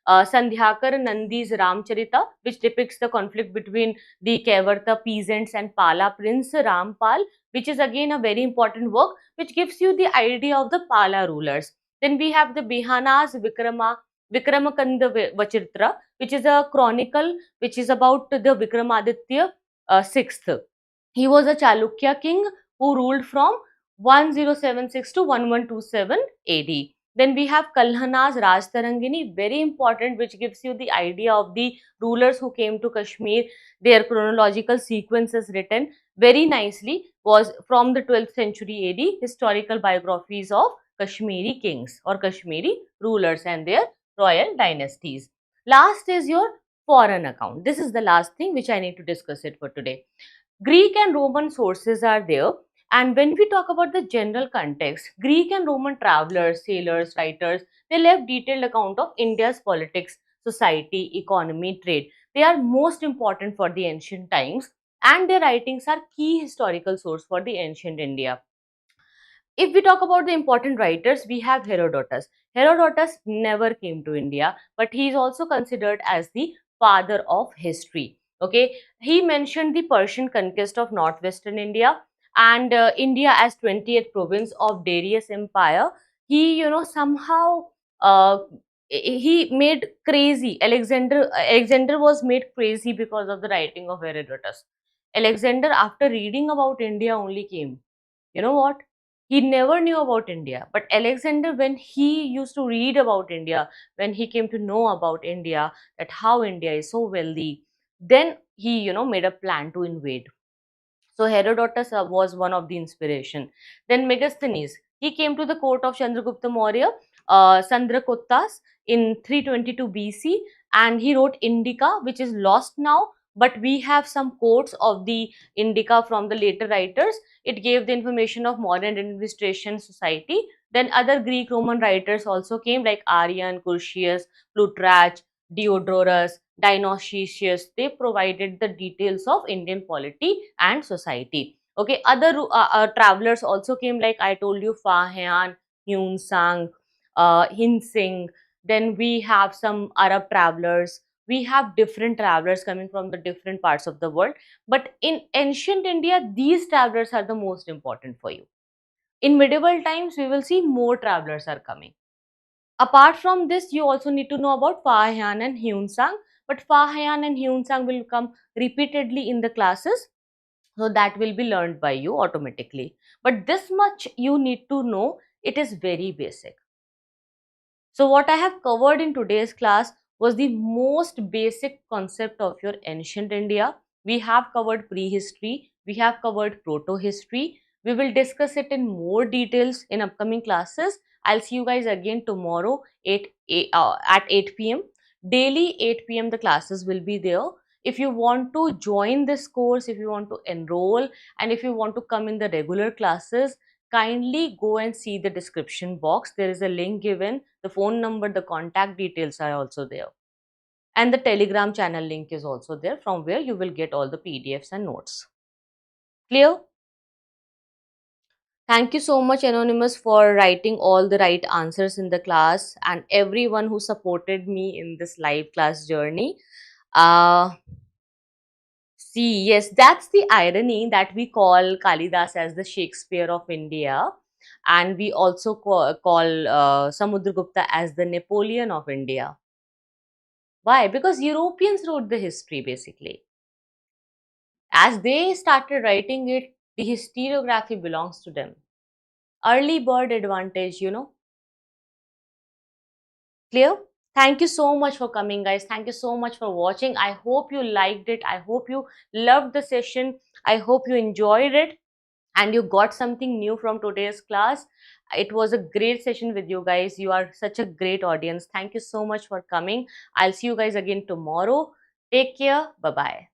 Sandhyakar Nandi's Ramcharita, which depicts the conflict between the Kevarta peasants and Pala prince Rampal, which is again a very important work which gives you the idea of the Pala rulers. Then we have the Bihana's Vikramakanda Vachitra, which is a chronicle which is about the Vikramaditya 6th. He was a Chalukya king who ruled from 1076 to 1127 AD. Then we have Kalhana's Rajtarangini, very important, which gives you the idea of the rulers who came to Kashmir. Their chronological sequence is written very nicely, was from the 12th century AD, historical biographies of Kashmiri kings or Kashmiri rulers and their royal dynasties. Last is your foreign account. This is the last thing which I need to discuss it for today. Greek and Roman sources are there. And when we talk about the general context, Greek and Roman travelers, sailors, writers, they left detailed account of India's politics, society, economy, trade. They are most important for the ancient times, and their writings are key historical source for the ancient India. If we talk about the important writers, we have Herodotus. Herodotus never came to India, but he is also considered as the father of history. Okay, he mentioned the Persian conquest of northwestern India and India as 20th province of Darius Empire. He, somehow uh, he made crazy. Alexander was made crazy because of the writing of Herodotus. Alexander, after reading about India, only came. You know what? He never knew about India. But Alexander, when he used to read about India, when he came to know about India, that how India is so wealthy, then he, made a plan to invade. So Herodotus was one of the inspiration. Then Megasthenes, he came to the court of Chandragupta Maurya, Sandrakottas in 322 BC, and he wrote Indica, which is lost now. But we have some quotes of the Indica from the later writers. It gave the information of modern administration society. Then other Greek Roman writers also came like Arrian, Curtius, Plutarch, Diodorus, Dionysius. They provided the details of Indian polity and society. Okay, other travelers also came, like I told you, Fa Hian, Hyun Sang, Hin Sing. Then we have some Arab travelers. We have different travelers coming from the different parts of the world. But in ancient India, these travelers are the most important for you. In medieval times, we will see more travelers are coming. Apart from this, you also need to know about Fa Hyan and Hyun Sang. But Fa Hyan and Hyun Sang will come repeatedly in the classes. So that will be learned by you automatically. But this much you need to know. It is very basic. So what I have covered in today's class was the most basic concept of your ancient India. We have covered prehistory, we have covered proto-history. We will discuss it in more details in upcoming classes. I'll see you guys again tomorrow at 8 p.m. Daily 8 p.m. the classes will be there. If you want to join this course, if you want to enroll, and if you want to come in the regular classes, kindly go and see the description box. There is a link given, the phone number, the contact details are also there, and the Telegram channel link is also there, from where you will get all the PDFs and notes. Clear? Thank you so much, Anonymous, for writing all the right answers in the class, and everyone who supported me in this live class journey. uh See, yes, that's the irony, that we call Kalidas as the Shakespeare of India, and we also call Samudragupta as the Napoleon of India. Why? Because Europeans wrote the history basically. As they started writing it, the historiography belongs to them. Early bird advantage, Clear? Thank you so much for coming, guys. Thank you so much for watching. I hope you liked it. I hope you loved the session. I hope you enjoyed it and you got something new from today's class. It was a great session with you guys. You are such a great audience. Thank you so much for coming. I'll see you guys again tomorrow. Take care. Bye bye.